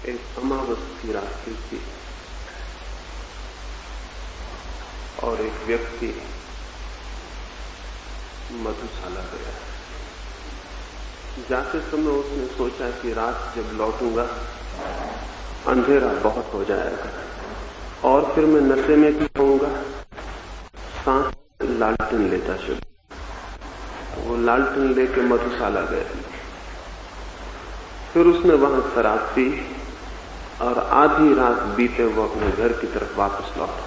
एक अमावस की रात्रि थी और एक व्यक्ति मधुशाला गया। जाते समय उसने सोचा कि रात जब लौटूंगा अंधेरा बहुत हो जाएगा और फिर मैं नशे में भी होऊंगा। सांस लालटेन लेता चला। वो लालटेन लेके मधुशाला गया। फिर उसने वहां शराब पी और आधी रात बीते वो अपने घर की तरफ वापस लौटा।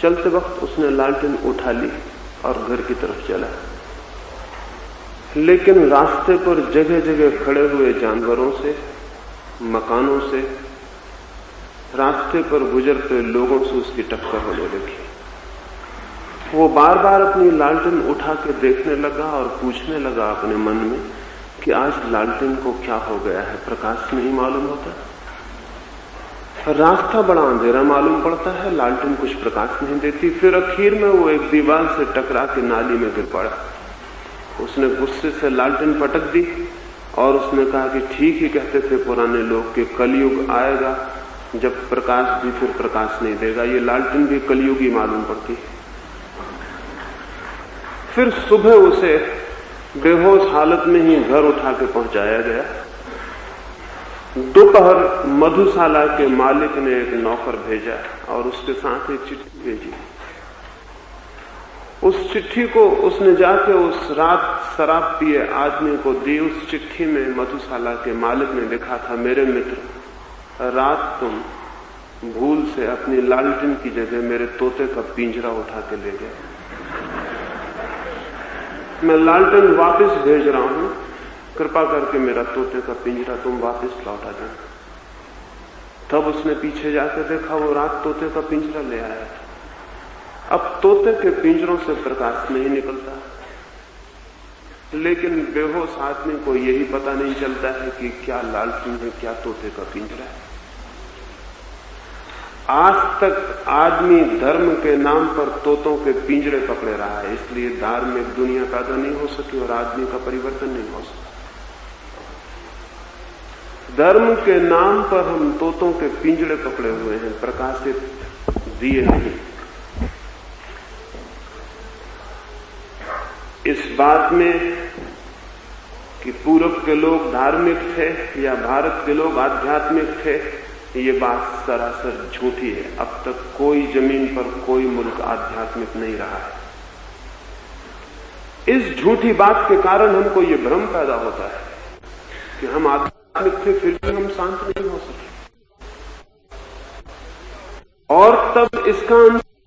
चलते वक्त उसने लालटेन उठा ली और घर की तरफ चला, लेकिन रास्ते पर जगह जगह खड़े हुए जानवरों से, मकानों से, रास्ते पर गुजरते लोगों से उसकी टक्कर होने लगी। वो बार बार अपनी लालटेन उठा के देखने लगा और पूछने लगा अपने मन में कि आज लालटेन को क्या हो गया है, प्रकाश नहीं मालूम होता, रास्ता बड़ा अंधेरा मालूम पड़ता है, लालटेन कुछ प्रकाश नहीं देती। फिर आखिर में वो एक दीवार से टकरा के नाली में गिर पड़ा। उसने गुस्से से लालटेन पटक दी और उसने कहा कि ठीक ही कहते थे पुराने लोग कि कलयुग आएगा जब प्रकाश भी फिर प्रकाश नहीं देगा। ये लालटेन भी कलयुग ही मालूम पड़ती। फिर सुबह उसे बेहोश हालत में ही घर उठा के पहुंचाया गया। दोपहर मधुशाला के मालिक ने एक नौकर भेजा और उसके साथ एक चिट्ठी भेजी। उस चिट्ठी को उसने जाके उस रात शराब पिए आदमी को दी। उस चिट्ठी में मधुशाला के मालिक ने लिखा था, मेरे मित्र, रात तुम भूल से अपनी लालटेन की जगह मेरे तोते का पिंजरा उठा के ले गए। मैं लालटेन वापस भेज रहा हूं, कृपा करके मेरा तोते का पिंजरा तुम वापस लौटा देना। तब उसने पीछे जाकर देखा, वो रात तोते का पिंजरा ले आया था। अब तोते के पिंजरों से प्रकाश नहीं निकलता, लेकिन बेहोश आदमी को यही पता नहीं चलता है कि क्या लालटेन है, क्या तोते का पिंजरा है। आज तक आदमी धर्म के नाम पर तोतों के पिंजरे पकड़े रहा है, इसलिए धार्मिक दुनिया पैदा नहीं हो सकी और आदमी का परिवर्तन नहीं हो सका। धर्म के नाम पर हम तोतों के पिंजरे पकड़े हुए हैं, प्रकाशित दिए नहीं। इस बात में कि पूरब के लोग धार्मिक थे या भारत के लोग आध्यात्मिक थे, ये बात सरासर झूठी है। अब तक कोई जमीन पर कोई मुल्क आध्यात्मिक नहीं रहा है। इस झूठी बात के कारण हमको ये भ्रम पैदा होता है कि हम आध्यात्मिक थे फिर भी हम शांत नहीं हो सके, और तब इसका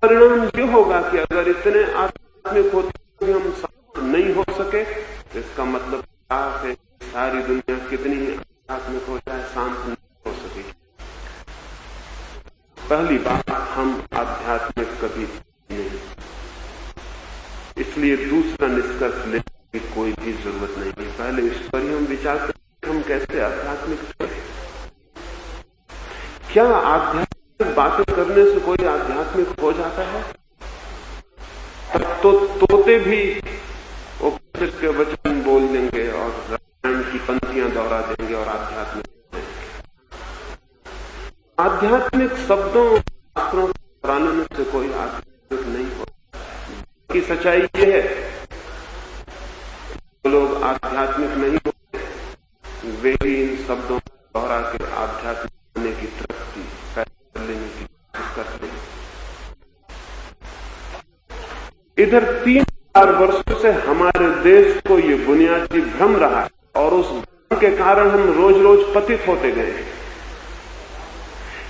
परिणाम ये होगा कि अगर इतने आध्यात्मिक होते हम शांत नहीं हो सके तो इसका मतलब क्या है, सारी दुनिया कितनी ही आध्यात्मिक हो जाए शांत नहीं हो सकेगी। पहली बात, हम आध्यात्मिक कभी नहीं, इसलिए दूसरा निष्कर्ष लेने की कोई भी जरूरत नहीं है। पहले इस पर ही हम विचार करें हम कैसे आध्यात्मिक थे। क्या आध्यात्मिक बातें करने से कोई आध्यात्मिक हो जाता है? तो तोते भी उपनिषद के वचन बोल देंगे और रामायण की पंक्तियां दोहरा देंगे और आध्यात्मिक शब्दों शास्त्रों को दोहराने में से कोई आध्यात्मिक नहीं होता। की सच्चाई ये है, जो लोग आध्यात्मिक नहीं होते वे ही इन शब्दों को दोहरा के आध्यात्मिक होने की तरक्की पैदा लेने की कोशिश करते हैं। इधर 3000 वर्षों से हमारे देश को ये बुनियादी भ्रम रहा है और उस भ्रम के कारण हम रोज रोज पतित होते गए हैं।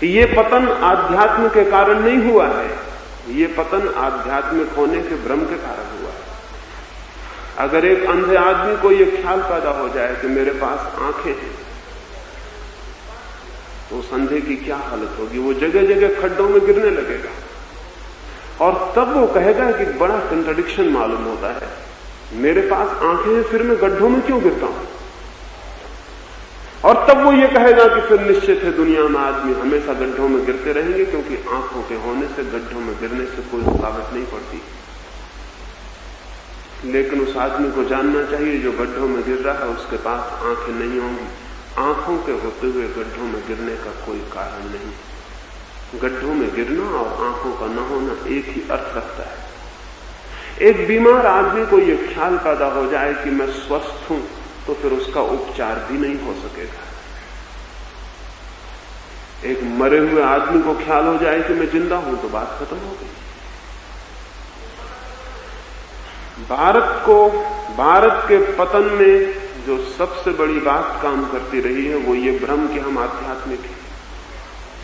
ये पतन आध्यात्म के कारण नहीं हुआ है, ये पतन आध्यात्मिक होने के भ्रम के कारण हुआ है। अगर एक अंधे आदमी को यह ख्याल पैदा हो जाए कि मेरे पास आंखें हैं, तो उस अंधे की क्या हालत होगी? वो जगह जगह खड्डों में गिरने लगेगा और तब वो कहेगा कि बड़ा कंट्राडिक्शन मालूम होता है, मेरे पास आंखें हैं फिर मैं गड्ढों में क्यों गिरता हूं? और तब वो ये कहेगा कि फिर निश्चित है दुनिया में आदमी हमेशा गड्ढों में गिरते रहेंगे, क्योंकि आंखों के होने से गड्ढों में गिरने से कोई रुकावट नहीं पड़ती। लेकिन उस आदमी को जानना चाहिए जो गड्ढों में गिर रहा है उसके पास आंखें नहीं होंगी आंखों के होते हुए गड्ढों में गिरने का कोई कारण नहीं। गड्ढों में गिरना और आंखों का न होना एक ही अर्थ रखता है। एक बीमार आदमी को यह ख्याल पैदा हो जाए कि मैं स्वस्थ हूं, तो फिर उसका उपचार भी नहीं हो सकेगा। एक मरे हुए आदमी को ख्याल हो जाए कि मैं जिंदा हूं, तो बात खत्म हो गई। भारत के पतन में जो सबसे बड़ी बात काम करती रही है वो ये भ्रम कि हम आध्यात्मिक हैं।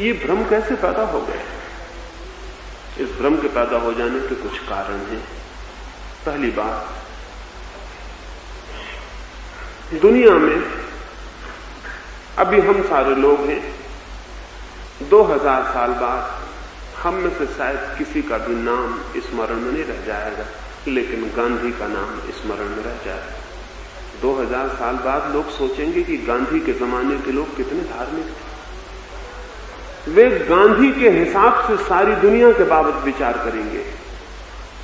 ये भ्रम कैसे पैदा हो गए? इस भ्रम के पैदा हो जाने के कुछ कारण हैं। पहली बात, दुनिया में अभी हम सारे लोग हैं, 2000 साल बाद हम में से शायद किसी का भी नाम स्मरण में नहीं रह जाएगा, लेकिन गांधी का नाम स्मरण में रह जाएगा। 2000 साल बाद लोग सोचेंगे कि गांधी के जमाने के लोग कितने धार्मिक थे। वे गांधी के हिसाब से सारी दुनिया के बाबत विचार करेंगे,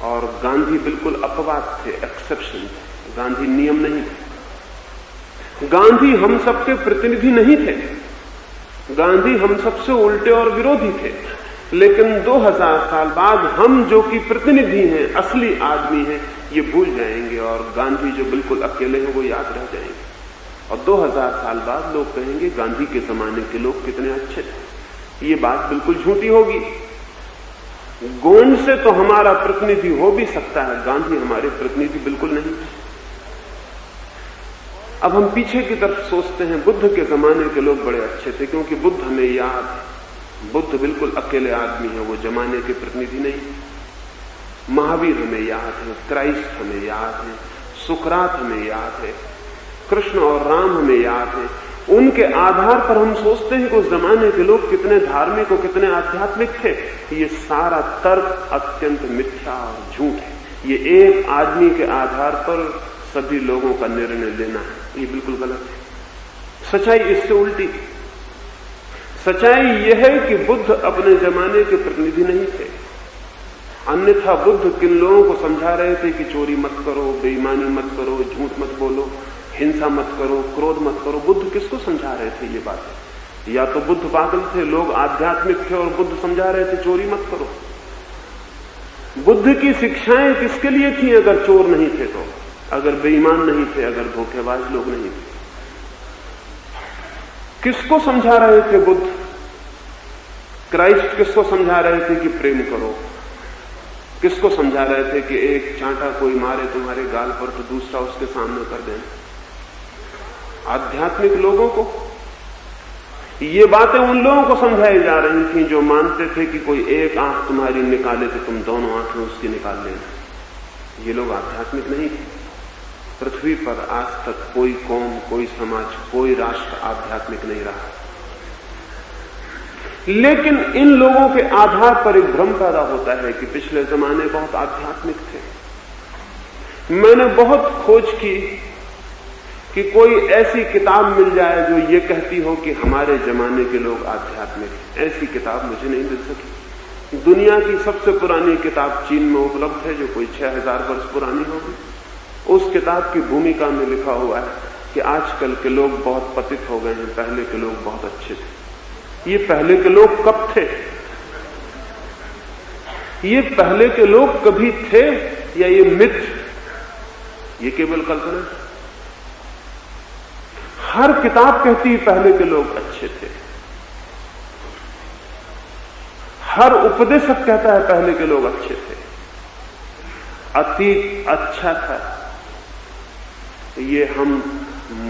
और गांधी बिल्कुल अपवाद थे, एक्सेप्शन थे। गांधी नियम नहीं थे। गांधी हम सबके प्रतिनिधि नहीं थे। गांधी हम सबसे उल्टे और विरोधी थे। लेकिन 2000 साल बाद हम जो कि प्रतिनिधि हैं, असली आदमी हैं, ये भूल जाएंगे, और गांधी जो बिल्कुल अकेले हैं वो याद रह जाएंगे। और 2000 साल बाद लोग कहेंगे गांधी के जमाने के लोग कितने अच्छे थे। ये बात बिल्कुल झूठी होगी। गोंड से तो हमारा प्रतिनिधि हो भी सकता है, गांधी हमारे प्रतिनिधि बिल्कुल नहीं। अब हम पीछे की तरफ सोचते हैं, बुद्ध के जमाने के लोग बड़े अच्छे थे, क्योंकि बुद्ध हमें याद है। बुद्ध बिल्कुल अकेले आदमी है, वो जमाने के प्रतिनिधि नहीं। महावीर हमें याद है, क्राइस्ट हमें याद है, सुकरात हमें याद है, कृष्ण और राम हमें याद है। उनके आधार पर हम सोचते हैं कि उस जमाने के लोग कितने धार्मिक और कितने आध्यात्मिक थे। ये सारा तर्क अत्यंत मिथ्या और झूठ है। ये एक आदमी के आधार पर सभी लोगों का निर्णय लेना है, ये बिल्कुल गलत है। सच्चाई इससे उल्टी। सच्चाई यह है कि बुद्ध अपने जमाने के प्रतिनिधि नहीं थे। अन्यथा बुद्ध किन लोगों को समझा रहे थे कि चोरी मत करो, बेईमानी मत करो, झूठ मत बोलो, हिंसा मत करो, क्रोध मत करो। बुद्ध किसको समझा रहे थे ये बातें? या तो बुद्ध पागल थे, लोग आध्यात्मिक थे और बुद्ध समझा रहे थे चोरी मत करो। बुद्ध की शिक्षाएं किसके लिए थी अगर चोर नहीं थे तो? अगर बेईमान नहीं थे, अगर धोखेबाज लोग नहीं थे? किसको समझा रहे थे बुद्ध? क्राइस्ट किसको समझा रहे थे कि प्रेम करो? किसको समझा रहे थे कि एक चांटा कोई मारे तुम्हारे गाल पर तो दूसरा उसके सामने कर देना? आध्यात्मिक लोगों को। ये बातें उन लोगों को समझाई जा रही थी जो मानते थे कि कोई एक आंख तुम्हारी निकाले तो तुम दोनों आंखें उसकी निकाल लेना। ये लोग आध्यात्मिक नहीं थे। पृथ्वी पर आज तक कोई कौम, कोई समाज, कोई राष्ट्र आध्यात्मिक नहीं रहा। लेकिन इन लोगों के आधार पर एक भ्रम पैदा होता है कि पिछले जमाने बहुत आध्यात्मिक थे। मैंने बहुत खोज की कि कोई ऐसी किताब मिल जाए जो ये कहती हो कि हमारे जमाने के लोग आध्यात्मिक हैं। ऐसी किताब मुझे नहीं मिल सकी। दुनिया की सबसे पुरानी किताब चीन में उपलब्ध है, जो कोई 6000 वर्ष पुरानी होगी। उस किताब की भूमिका में लिखा हुआ है कि आजकल के लोग बहुत पतित हो गए हैं, पहले के लोग बहुत अच्छे थे। ये पहले के लोग कब थे? ये पहले के लोग कभी थे या ये मिथ? ये केवल कल्पना है। हर किताब कहती है पहले के लोग अच्छे थे। हर उपदेशक कहता है पहले के लोग अच्छे थे। अतीत अच्छा था, ये हम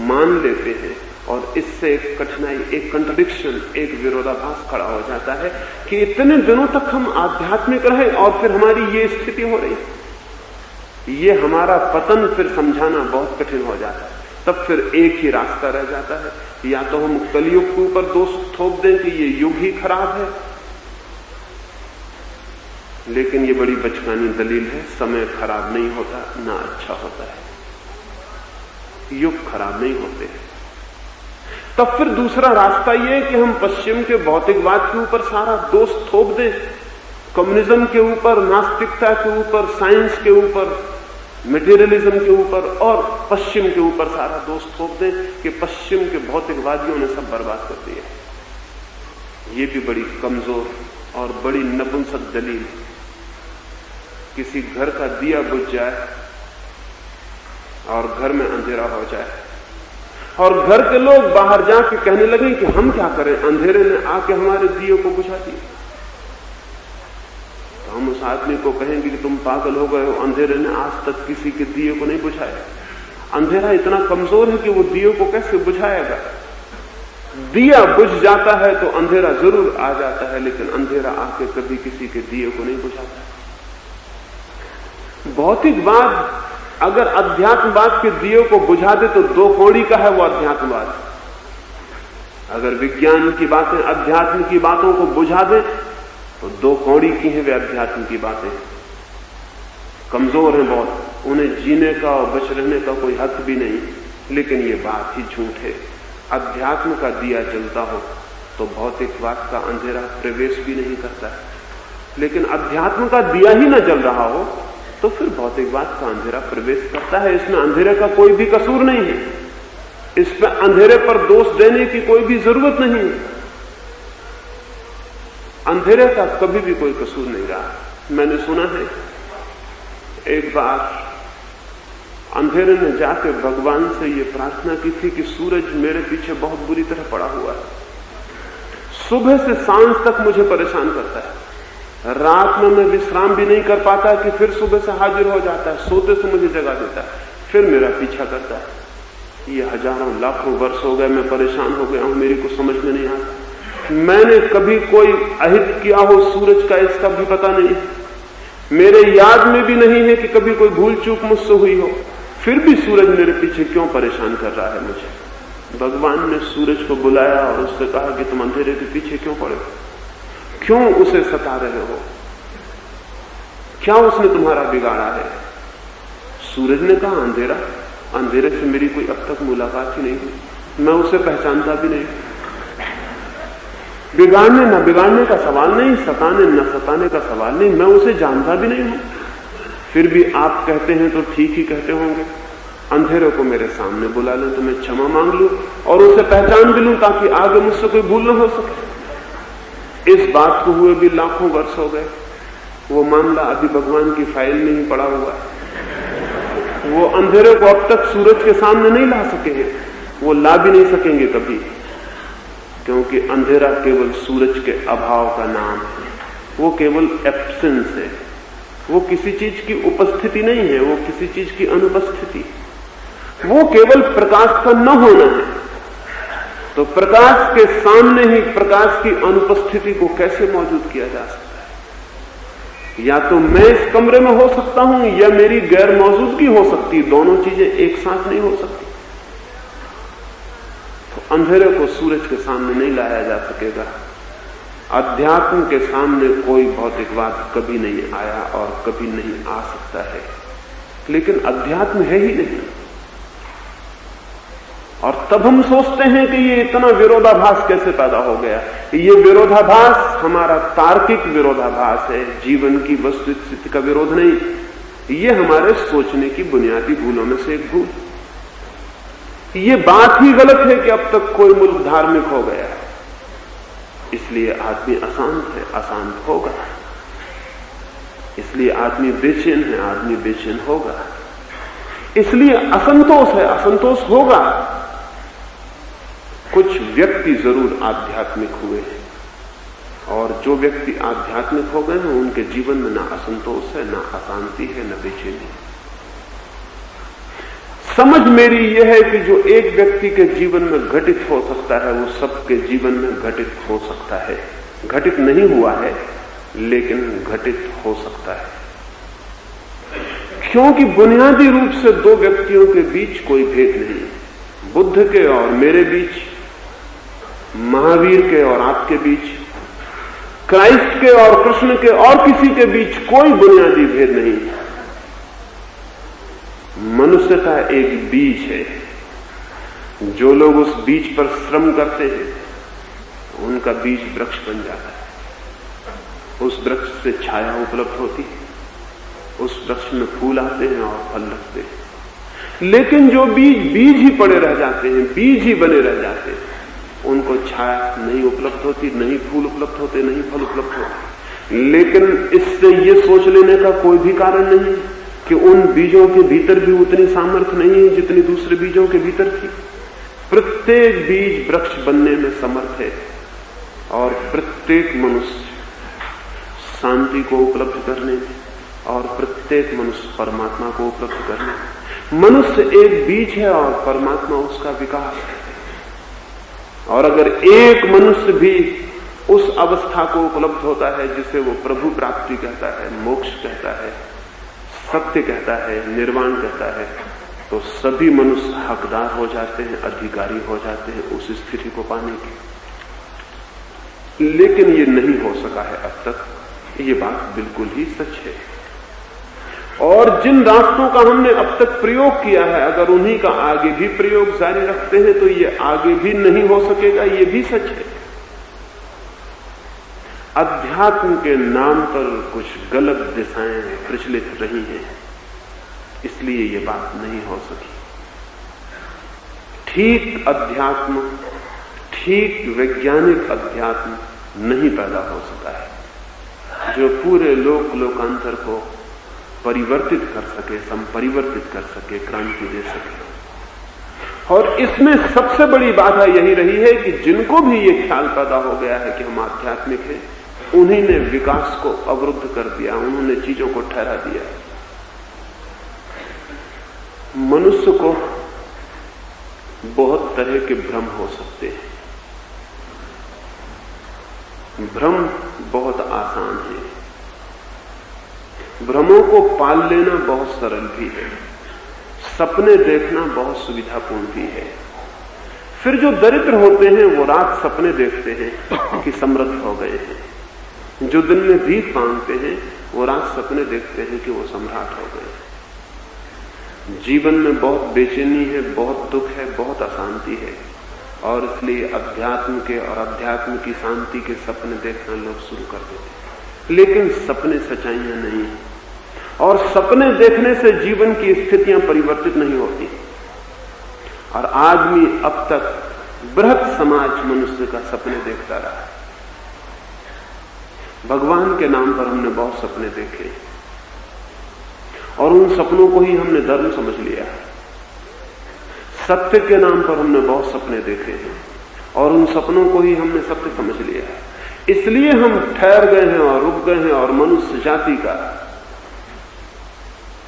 मान लेते हैं, और इससे एक कठिनाई, एक कंट्रडिक्शन, एक विरोधाभास खड़ा हो जाता है कि इतने दिनों तक हम आध्यात्मिक रहे और फिर हमारी ये स्थिति हो रही। ये हमारा पतन फिर समझाना बहुत कठिन हो जाता है। तब फिर एक ही रास्ता रह जाता है, या तो हम कलयुग के ऊपर दोष थोप दें कि ये युग ही खराब है, लेकिन ये बड़ी बचकानी दलील है। समय खराब नहीं होता, ना अच्छा होता है। युग खराब नहीं होते। तब फिर दूसरा रास्ता यह है कि हम पश्चिम के भौतिकवाद के ऊपर सारा दोष थोप दें, कम्युनिज्म के ऊपर, नास्तिकता के ऊपर, साइंस के ऊपर, मटेरियलिज्म के ऊपर और पश्चिम के ऊपर सारा दोष थोप दें कि पश्चिम के भौतिकवादियों ने सब बर्बाद कर दिया। ये भी बड़ी कमजोर और बड़ी नपुंसक दलील। किसी घर का दिया बुझ जाए और घर में अंधेरा हो जाए और घर के लोग बाहर जाके कहने लगे कि हम क्या करें, अंधेरे ने आके हमारे दिए को बुझा दिया, तो हम उस आदमी को कहेंगे कि तुम पागल हो गए हो, अंधेरे ने आज तक किसी के दिए को नहीं बुझाया। अंधेरा इतना कमजोर है कि वो दिए को कैसे बुझाएगा। दिया बुझ जाता है तो अंधेरा जरूर आ जाता है, लेकिन अंधेरा आके कभी किसी के दिए को नहीं बुझाता। भौतिकवाद अगर अध्यात्मवाद के दिए को बुझा दे तो दो कौड़ी का है वो अध्यात्मवाद। अगर विज्ञान की बातें अध्यात्म की बातों को बुझा दे तो दो कौड़ी की हैं वे अध्यात्म की बातें। कमजोर हैं बहुत, उन्हें जीने का और बच रहने का कोई हक भी नहीं। लेकिन ये बात ही झूठ है। अध्यात्म का दिया जलता हो तो भौतिकवाद का अंधेरा प्रवेश भी नहीं करता है, लेकिन अध्यात्म का दिया ही न जल रहा हो तो फिर भौतिकवाद का अंधेरा प्रवेश करता है। इसमें अंधेरे का कोई भी कसूर नहीं है, इस पर अंधेरे पर दोष देने की कोई भी जरूरत नहीं है। अंधेरे का कभी भी कोई कसूर नहीं रहा। मैंने सुना है एक बार अंधेरे ने जाकर भगवान से ये प्रार्थना की थी कि सूरज मेरे पीछे बहुत बुरी तरह पड़ा हुआ है, सुबह से सांझ तक मुझे परेशान करता है, रात में मैं विश्राम भी नहीं कर पाता कि फिर सुबह से हाजिर हो जाता है, सोते से मुझे जगा देता है, फिर मेरा पीछा करता है। ये हजारों लाखों वर्ष हो गए, मैं परेशान हो गया हूं, मेरी को समझ में नहीं आता। मैंने कभी कोई अहित किया हो सूरज का, इसका भी पता नहीं, मेरे याद में भी नहीं है कि कभी कोई भूल चूक मुझसे हुई हो, फिर भी सूरज मेरे पीछे क्यों परेशान कर रहा है मुझे। भगवान ने सूरज को बुलाया और उससे कहा कि तुम अंधेरे के पीछे क्यों पड़े हो, क्यों उसे सता रहे हो, क्या उसने तुम्हारा बिगाड़ा है। सूरज ने कहा अंधेरा, अंधेरे से मेरी कोई अब तक मुलाकात ही नहीं हुई, मैं उसे पहचानता भी नहीं। बिगाड़ने न बिगाड़ने का सवाल नहीं, सताने न सताने का सवाल नहीं, मैं उसे जानता भी नहीं हूं। फिर भी आप कहते हैं तो ठीक ही कहते होंगे, अंधेरे को मेरे सामने बुला लें तो मैं क्षमा मांग लूं और उसे पहचान भी लूं ताकि आगे मुझसे कोई भूल न हो सके। इस बात को हुए भी लाखों वर्ष हो गए, वो मामला अभी भगवान की फाइल में ही पड़ा हुआ है। वो अंधेरे को अब तक सूरज के सामने नहीं ला सके हैं, वो ला भी नहीं सकेंगे कभी, क्योंकि अंधेरा केवल सूरज के अभाव का नाम है, वो केवल एब्सेंस है, वो किसी चीज की उपस्थिति नहीं है, वो किसी चीज की अनुपस्थिति, वो केवल प्रकाश का न होना है। तो प्रकाश के सामने ही प्रकाश की अनुपस्थिति को कैसे मौजूद किया जा सकता है। या तो मैं इस कमरे में हो सकता हूं या मेरी गैर मौजूदगी हो सकती है, दोनों चीजें एक साथ नहीं हो सकती। तो अंधेरे को सूरज के सामने नहीं लाया जा सकेगा। अध्यात्म के सामने कोई भौतिकवाद कभी नहीं आया और कभी नहीं आ सकता है, लेकिन अध्यात्म है ही नहीं। और तब हम सोचते हैं कि ये इतना विरोधाभास कैसे पैदा हो गया। ये विरोधाभास हमारा तार्किक विरोधाभास है, जीवन की वस्तुस्थिति का विरोध नहीं। ये हमारे सोचने की बुनियादी भूलों में से एक भूल। ये बात ही गलत है कि अब तक कोई मुल्क धार्मिक हो गया, इसलिए आदमी अशांत है, अशांत होगा। इसलिए आदमी बेचैन है, आदमी बेचैन होगा। इसलिए असंतोष है, असंतोष होगा। कुछ व्यक्ति जरूर आध्यात्मिक हुए हैं, और जो व्यक्ति आध्यात्मिक हो गए हैं उनके जीवन में ना असंतोष है, ना अशांति है, ना बेचैनी। समझ मेरी यह है कि जो एक व्यक्ति के जीवन में घटित हो सकता है वो सबके जीवन में घटित हो सकता है। घटित नहीं हुआ है लेकिन घटित हो सकता है, क्योंकि बुनियादी रूप से दो व्यक्तियों के बीच कोई भेद नहीं। बुद्ध के और मेरे बीच, महावीर के और आपके बीच, क्राइस्ट के और कृष्ण के और किसी के बीच कोई बुनियादी भेद नहीं। मनुष्यता एक बीज है, जो लोग उस बीज पर श्रम करते हैं उनका बीज वृक्ष बन जाता है, उस वृक्ष से छाया उपलब्ध होती है। उस वृक्ष में फूल आते हैं और फल लगते हैं। लेकिन जो बीज ही पड़े रह जाते हैं, बीज ही बने रह जाते हैं, उनको छाया नहीं उपलब्ध होती, नहीं फूल उपलब्ध होते, नहीं फल उपलब्ध होते। लेकिन इससे ये सोच लेने का कोई भी कारण नहीं कि उन बीजों के भीतर भी उतनी सामर्थ्य नहीं है जितनी दूसरे बीजों के भीतर थी। प्रत्येक बीज वृक्ष बनने में समर्थ है और प्रत्येक मनुष्य शांति को उपलब्ध करने में और प्रत्येक मनुष्य परमात्मा को उपलब्ध करने में। मनुष्य एक बीज है और परमात्मा उसका विकास है। और अगर एक मनुष्य भी उस अवस्था को उपलब्ध होता है जिसे वो प्रभु प्राप्ति कहता है, मोक्ष कहता है, सत्य कहता है, निर्वाण कहता है, तो सभी मनुष्य हकदार हो जाते हैं, अधिकारी हो जाते हैं उस स्थिति को पाने की। लेकिन ये नहीं हो सका है अब तक, ये बात बिल्कुल ही सच है। और जिन रास्तों का हमने अब तक प्रयोग किया है, अगर उन्हीं का आगे भी प्रयोग जारी रखते हैं तो ये आगे भी नहीं हो सकेगा, ये भी सच है। अध्यात्म के नाम पर कुछ गलत दिशाएं प्रचलित रही हैं, इसलिए ये बात नहीं हो सकी। ठीक अध्यात्म, ठीक वैज्ञानिक अध्यात्म नहीं पैदा हो सका है जो पूरे लोकांतर को परिवर्तित कर सके, संपरिवर्तित कर सके, क्रांति दे सके। और इसमें सबसे बड़ी बाधा यही रही है कि जिनको भी ये ख्याल पैदा हो गया है कि हम आध्यात्मिक हैं, उन्हीं ने विकास को अवरुद्ध कर दिया, उन्होंने चीजों को ठहरा दिया। मनुष्य को बहुत तरह के भ्रम हो सकते हैं। भ्रम बहुत आसान है, भ्रमों को पाल लेना बहुत सरल भी है, सपने देखना बहुत सुविधापूर्ण भी है। फिर जो दरिद्र होते हैं वो रात सपने देखते हैं कि समृद्ध हो गए हैं, जो दिन में भीख मांगते हैं वो रात सपने देखते हैं कि वो सम्राट हो गए। जीवन में बहुत बेचैनी है, बहुत दुख है, बहुत अशांति है, और इसलिए अध्यात्म के और अध्यात्म की शांति के सपने देखना लोग शुरू कर देते। लेकिन सपने सच्चाइयां नहीं है, और सपने देखने से जीवन की स्थितियां परिवर्तित नहीं होती। और आदमी अब तक बृहत समाज मनुष्य का सपने देखता रहा है। भगवान के नाम पर हमने बहुत सपने देखे और उन सपनों को ही हमने धर्म समझ लिया है। सत्य के नाम पर हमने बहुत सपने देखे हैं और उन सपनों को ही हमने सत्य समझ लिया है। इसलिए हम ठहर गए हैं और रुक गए हैं और मनुष्य जाति का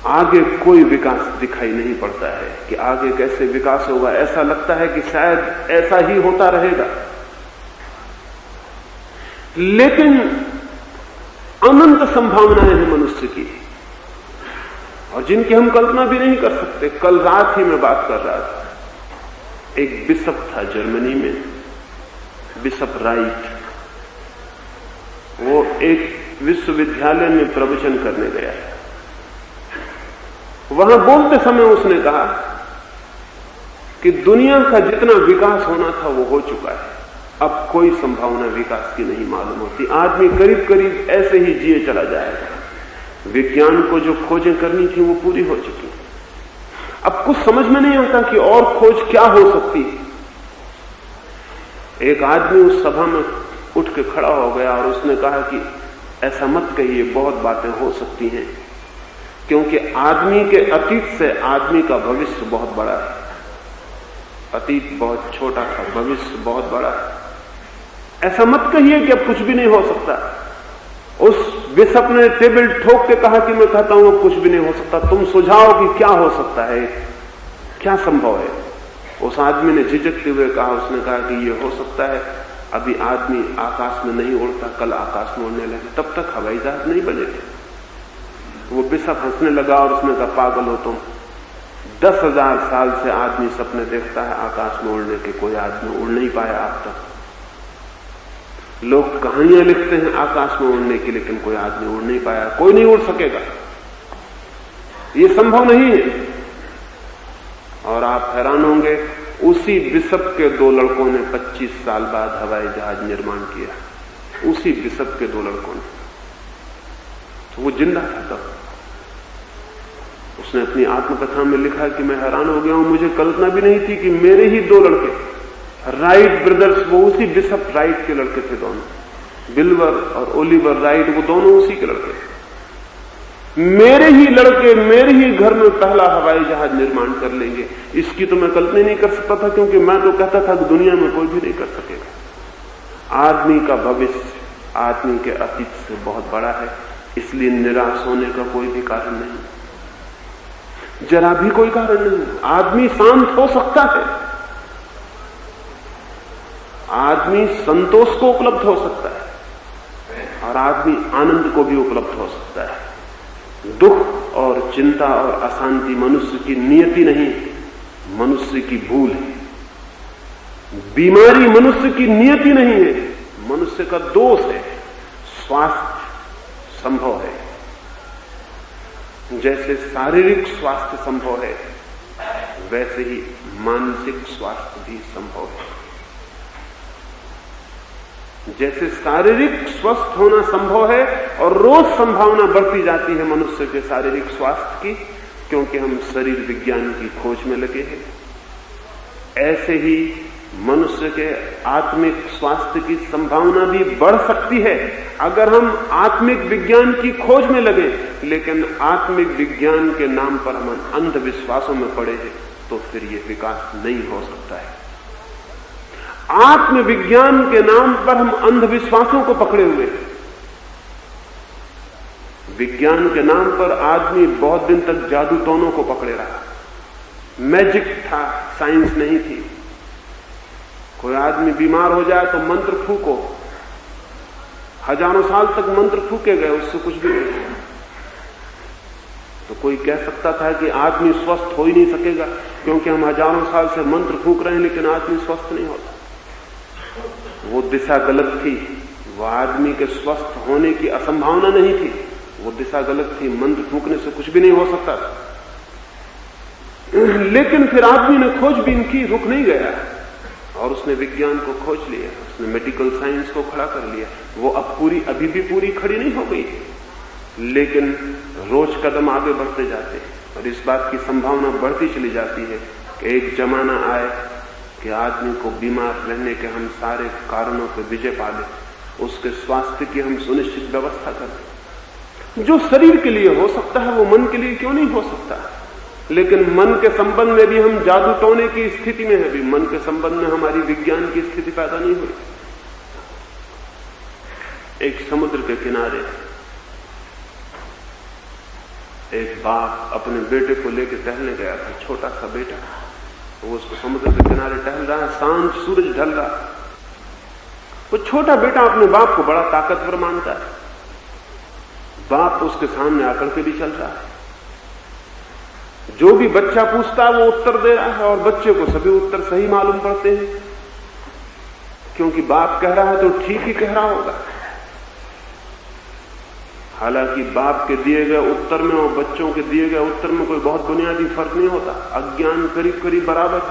आगे कोई विकास दिखाई नहीं पड़ता है कि आगे कैसे विकास होगा। ऐसा लगता है कि शायद ऐसा ही होता रहेगा, लेकिन अनंत संभावनाएं हैं मनुष्य की और जिनकी हम कल्पना भी नहीं कर सकते। कल रात ही मैं बात कर रहा था, एक बिशप था जर्मनी में, बिशप राइट। वो एक विश्वविद्यालय में प्रवचन करने गया है। वहां बोलते समय उसने कहा कि दुनिया का जितना विकास होना था वो हो चुका है, अब कोई संभावना विकास की नहीं मालूम होती। आदमी करीब करीब ऐसे ही जिए चला जाएगा। विज्ञान को जो खोजें करनी थी वो पूरी हो चुकी। अब कुछ समझ में नहीं आता कि और खोज क्या हो सकती है। एक आदमी उस सभा में उठ के खड़ा हो गया और उसने कहा कि ऐसा मत कहिए, बहुत बातें हो सकती हैं, क्योंकि आदमी के अतीत से आदमी का भविष्य बहुत बड़ा है। अतीत बहुत छोटा था, भविष्य बहुत बड़ा है। ऐसा मत कहिए कि अब कुछ भी नहीं हो सकता। उस बिशप ने टेबल ठोक के कहा कि मैं कहता हूं अब कुछ भी नहीं हो सकता, तुम सुझाओ कि क्या हो सकता है, क्या संभव है। उस आदमी ने झिझकते हुए कहा, उसने कहा कि ये हो सकता है अभी आदमी आकाश में नहीं उड़ता, कल आकाश में उड़ने लगे, तब तक हवाई जहाज नहीं बनेगा। वो बिशप हंसने लगा और उसने कहा, पागल हो तुम, 10,000 साल से आदमी सपने देखता है आकाश में उड़ने के, कोई आदमी उड़ नहीं पाया अब तक। लोग कहानियां लिखते हैं आकाश में उड़ने की, लेकिन कोई आदमी उड़ नहीं पाया, कोई नहीं उड़ सकेगा, ये संभव नहीं है। और आप हैरान होंगे, उसी बिशप के 2 लड़कों ने 25 साल बाद हवाई जहाज निर्माण किया। उसी बिशप के 2 लड़कों ने, तो वो जिंदा था तब। उसने अपनी आत्मकथा में लिखा कि मैं हैरान हो गया हूं, मुझे कल्पना भी नहीं थी कि मेरे ही 2 लड़के राइट ब्रदर्स, वो उसी बिशप राइट के लड़के थे दोनों, बिल्वर और ओलिवर राइट, वो दोनों उसी के लड़के थे। मेरे ही लड़के मेरे ही घर में पहला हवाई जहाज निर्माण कर लेंगे, इसकी तो मैं कल्पना नहीं कर सकता था, क्योंकि मैं तो कहता था कि दुनिया में कोई भी नहीं कर सकेगा। आदमी का भविष्य आदमी के अतीत से बहुत बड़ा है, इसलिए निराश होने का कोई भी कारण नहीं, जरा भी कोई कारण नहीं। आदमी शांत हो सकता है, आदमी संतोष को उपलब्ध हो सकता है, और आदमी आनंद को भी उपलब्ध हो सकता है। दुख और चिंता और अशांति मनुष्य की नियति नहीं, मनुष्य की भूल है। बीमारी मनुष्य की नियति नहीं है, मनुष्य का दोष है। स्वास्थ्य संभव है, जैसे शारीरिक स्वास्थ्य संभव है, वैसे ही मानसिक स्वास्थ्य भी संभव है। जैसे शारीरिक स्वस्थ होना संभव है और रोज संभावना बढ़ती जाती है मनुष्य के शारीरिक स्वास्थ्य की, क्योंकि हम शरीर विज्ञान की खोज में लगे हैं, ऐसे ही मनुष्य के आत्मिक स्वास्थ्य की संभावना भी बढ़ सकती है अगर हम आत्मिक विज्ञान की खोज में लगे। लेकिन आत्मिक विज्ञान के नाम पर हम अंधविश्वासों में पड़े हैं, तो फिर यह विकास नहीं हो सकता है। आत्मविज्ञान के नाम पर हम अंधविश्वासों को पकड़े हुए हैं। विज्ञान के नाम पर आदमी बहुत दिन तक जादू टोनों को पकड़े रहा। मैजिक था, साइंस नहीं थी। कोई आदमी बीमार हो जाए तो मंत्र फूको, हजारों साल तक मंत्र फूके गए, उससे कुछ भी नहीं हुआ। तो कोई कह सकता था कि आदमी स्वस्थ हो ही नहीं सकेगा, क्योंकि हम हजारों साल से मंत्र फूक रहे हैं, लेकिन आदमी स्वस्थ नहीं होता। वो दिशा गलत थी, वो आदमी के स्वस्थ होने की असंभावना नहीं थी, वो दिशा गलत थी। मंत्र फूकने से कुछ भी नहीं हो सकता था। लेकिन फिर आदमी ने खोजबीन की, रुक नहीं गया, और उसने विज्ञान को खोज लिया, उसने मेडिकल साइंस को खड़ा कर लिया। वो अब अभी भी पूरी खड़ी नहीं हो गई, लेकिन रोज कदम आगे बढ़ते जाते हैं, और इस बात की संभावना बढ़ती चली जाती है कि एक जमाना आए कि आदमी को बीमार रहने के हम सारे कारणों पर विजय पा लें, उसके स्वास्थ्य की हम सुनिश्चित व्यवस्था करें। जो शरीर के लिए हो सकता है वो मन के लिए क्यों नहीं हो सकता? लेकिन मन के संबंध में भी हम जादू टोने की स्थिति में है, भी मन के संबंध में हमारी विज्ञान की स्थिति पैदा नहीं हुई। एक समुद्र के किनारे एक बाप अपने बेटे को लेकर टहलने गया था, छोटा सा बेटा। वो उसको समुद्र के किनारे टहल रहा है, सांझ सूरज ढल रहा है। वो छोटा बेटा अपने बाप को बड़ा ताकतवर मानता है। बाप उसके सामने आकर के भी चल रहा है। जो भी बच्चा पूछता है वो उत्तर दे रहा है, और बच्चे को सभी उत्तर सही मालूम पड़ते हैं, क्योंकि बाप कह रहा है तो ठीक ही कह रहा होगा। हालांकि बाप के दिए गए उत्तर में और बच्चों के दिए गए उत्तर में कोई बहुत बुनियादी फर्क नहीं होता, अज्ञान करीब करीब बराबर।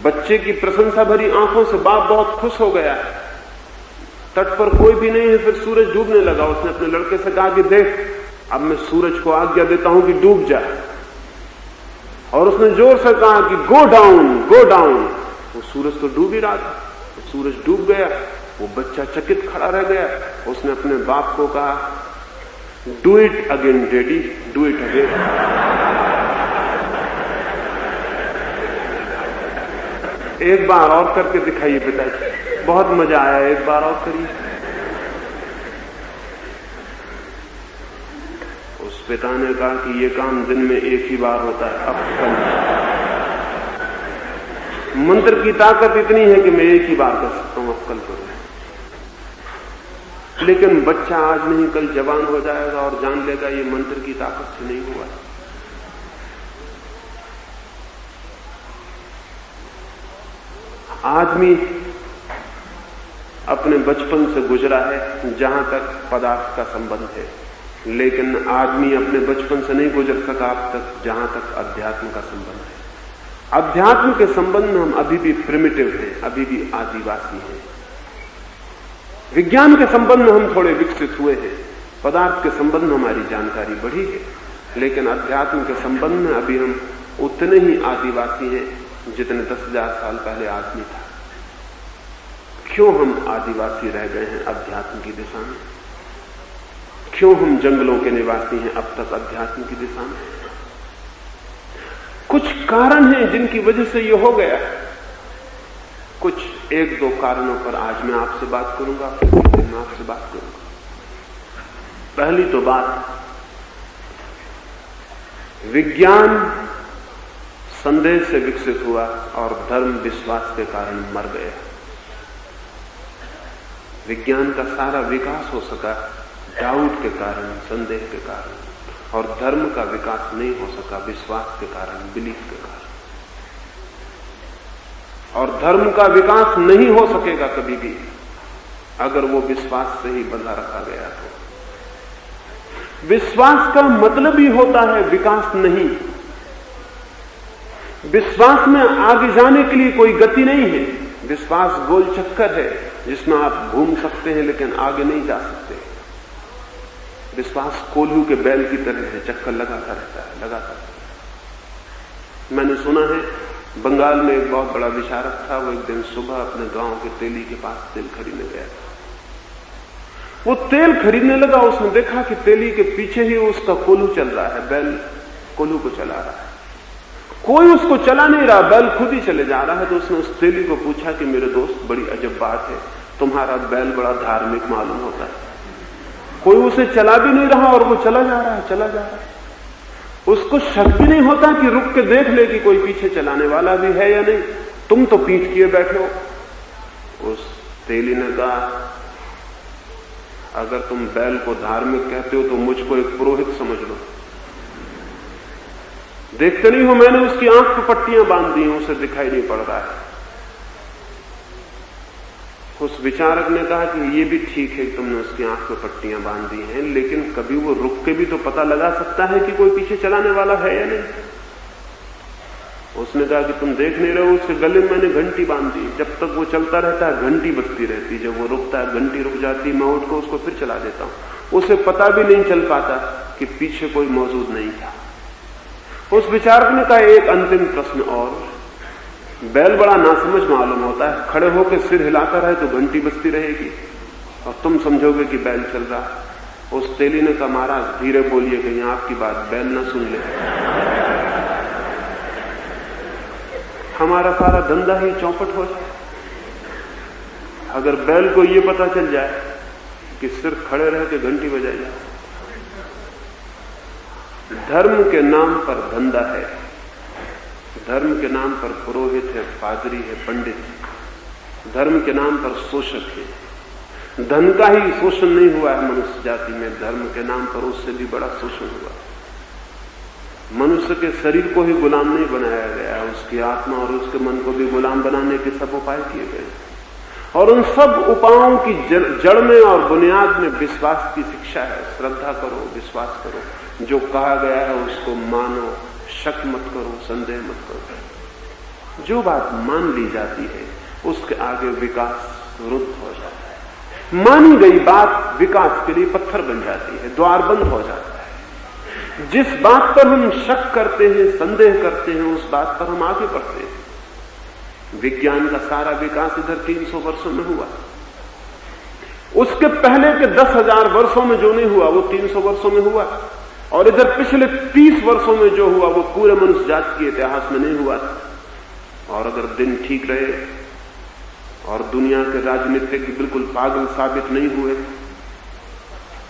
बच्चे की प्रशंसा भरी आंखों से बाप बहुत खुश हो गया। तट पर कोई भी नहीं है, फिर सूरज डूबने लगा। उसने अपने लड़के से कहा कि देख, अब मैं सूरज को आज्ञा देता हूं कि डूब जा। और उसने जोर से कहा कि गो डाउन, गो डाउन। वो सूरज तो डूब ही रहा था, तो सूरज डूब गया। वो बच्चा चकित खड़ा रह गया। उसने अपने बाप को कहा, do it again daddy, do it again. एक बार और करके दिखाइए पिताजी, बहुत मजा आया, एक बार और करिए। उस पिता ने कहा कि ये काम दिन में एक ही बार होता है, अब कल। मंत्र की ताकत इतनी है कि मैं एक ही बार कर सकता हूं, अब कल करूं। लेकिन बच्चा आज नहीं कल जवान हो जाएगा और जान लेगा ये मंत्र की ताकत से नहीं हुआ। आदमी अपने बचपन से गुजरा है जहां तक पदार्थ का संबंध है, लेकिन आदमी अपने बचपन से नहीं गुजर सका अब तक जहां तक अध्यात्म का संबंध है। अध्यात्म के संबंध में हम अभी भी प्रिमिटिव हैं, अभी भी आदिवासी हैं। विज्ञान के संबंध में हम थोड़े विकसित हुए हैं, पदार्थ के संबंध में हमारी जानकारी बढ़ी है, लेकिन अध्यात्म के संबंध में अभी हम उतने ही आदिवासी हैं जितने 10,000 साल पहले आदमी था। क्यों हम आदिवासी रह गए हैं अध्यात्म की दिशा में? क्यों हम जंगलों के निवासी हैं अब तक अध्यात्म की दिशा में? कुछ कारण हैं जिनकी वजह से यह हो गया है। कुछ 1-2 कारणों पर आज मैं आपसे बात करूंगा, फिर मैं आपसे बात करूंगा। पहली तो बात, विज्ञान संदेह से विकसित हुआ और धर्म विश्वास के कारण मर गया। विज्ञान का सारा विकास हो सका डाउट के कारण, संदेह के कारण, और धर्म का विकास नहीं हो सका विश्वास के कारण, बिलीफ के कारण। और धर्म का विकास नहीं हो सकेगा कभी भी अगर वो विश्वास से ही बंधा रखा गया तो। विश्वास का मतलब ही होता है विकास नहीं। विश्वास में आगे जाने के लिए कोई गति नहीं है। विश्वास गोल चक्कर है जिसमें आप घूम सकते हैं लेकिन आगे नहीं जा सकते। विश्वास कोल्हू के बैल की तरह है, चक्कर लगाता रहता है, लगाता रहता है। मैंने सुना है बंगाल में एक बहुत बड़ा विशारद था, वो एक दिन सुबह अपने गांव के तेली के पास तेल खरीदने गया था। वो तेल खरीदने लगा, उसने देखा कि तेली के पीछे ही उसका कोल्हू चल रहा है, बैल कोल्हू को चला रहा है। कोई उसको चला नहीं रहा, बैल खुद ही चले जा रहा है। तो उसने उस तेली को पूछा कि मेरे दोस्त, बड़ी अजब बात है, तुम्हारा बैल बड़ा धार्मिक मालूम होता है, कोई उसे चला भी नहीं रहा और वो चला जा रहा है, चला जा रहा है। उसको शक भी नहीं होता कि रुक के देख ले कि कोई पीछे चलाने वाला भी है या नहीं, तुम तो पीठ किए बैठे हो। उस तेली ने कहा, अगर तुम बैल को धार्मिक कहते हो तो मुझको एक पुरोहित समझ लो। देखते नहीं हो मैंने उसकी आंख पर पट्टियां बांध दी हैं, उसे दिखाई नहीं पड़ रहा है। उस विचारक ने कहा कि ये भी ठीक है कि तुमने उसकी आंख पे पट्टियां बांध दी हैं, लेकिन कभी वो रुक के भी तो पता लगा सकता है कि कोई पीछे चलाने वाला है या नहीं। उसने कहा कि तुम देख नहीं रहे हो, उसके गले में मैंने घंटी बांध दी, जब तक वो चलता रहता है घंटी बजती रहती, जब वो रुकता है घंटी रुक जाती, मैं उठ को उसको फिर चला देता हूं। उसे पता भी नहीं चल पाता कि पीछे कोई मौजूद नहीं था। उस विचारक ने कहा, एक अंतिम प्रश्न और, बैल बड़ा नासमझ मालूम होता है, खड़े होकर सिर हिलाता रहे तो घंटी बजती रहेगी और तुम समझोगे कि बैल चल रहा है। उस तेली ने कहा, महाराज धीरे बोलिए कहीं आपकी बात बैल ना सुन ले, हमारा सारा धंधा ही चौपट हो जाए। अगर बैल को यह पता चल जाए कि सिर खड़े रह के घंटी बजाई जाए। धर्म के नाम पर धंधा है, धर्म के नाम पर पुरोहित है, पादरी है, पंडित है, धर्म के नाम पर शोषक है। धन का ही शोषण नहीं हुआ है मनुष्य जाति में, धर्म के नाम पर उससे भी बड़ा शोषण हुआ। मनुष्य के शरीर को ही गुलाम नहीं बनाया गया, उसकी आत्मा और उसके मन को भी गुलाम बनाने के सब उपाय किए गए। और उन सब उपायों की जड़ में और बुनियाद में विश्वास की शिक्षा है। श्रद्धा करो, विश्वास करो, जो कहा गया है उसको मानो, शक मत करो, संदेह मत करो। जो बात मान ली जाती है उसके आगे विकास रुद्ध हो जाता है। मानी गई बात विकास के लिए पत्थर बन जाती है, द्वार बंद हो जाता है। जिस बात पर हम शक करते हैं, संदेह करते हैं, उस बात पर हम आगे बढ़ते हैं। विज्ञान का सारा विकास इधर 300 वर्षों में हुआ। उसके पहले के 10,000 वर्षों में जो नहीं हुआ वो 300 वर्षों में हुआ, और इधर पिछले 30 वर्षों में जो हुआ वो पूरे मनुष्य जाति के इतिहास में नहीं हुआ था। और अगर दिन ठीक रहे और दुनिया के राजनीतिक बिल्कुल पागल साबित नहीं हुए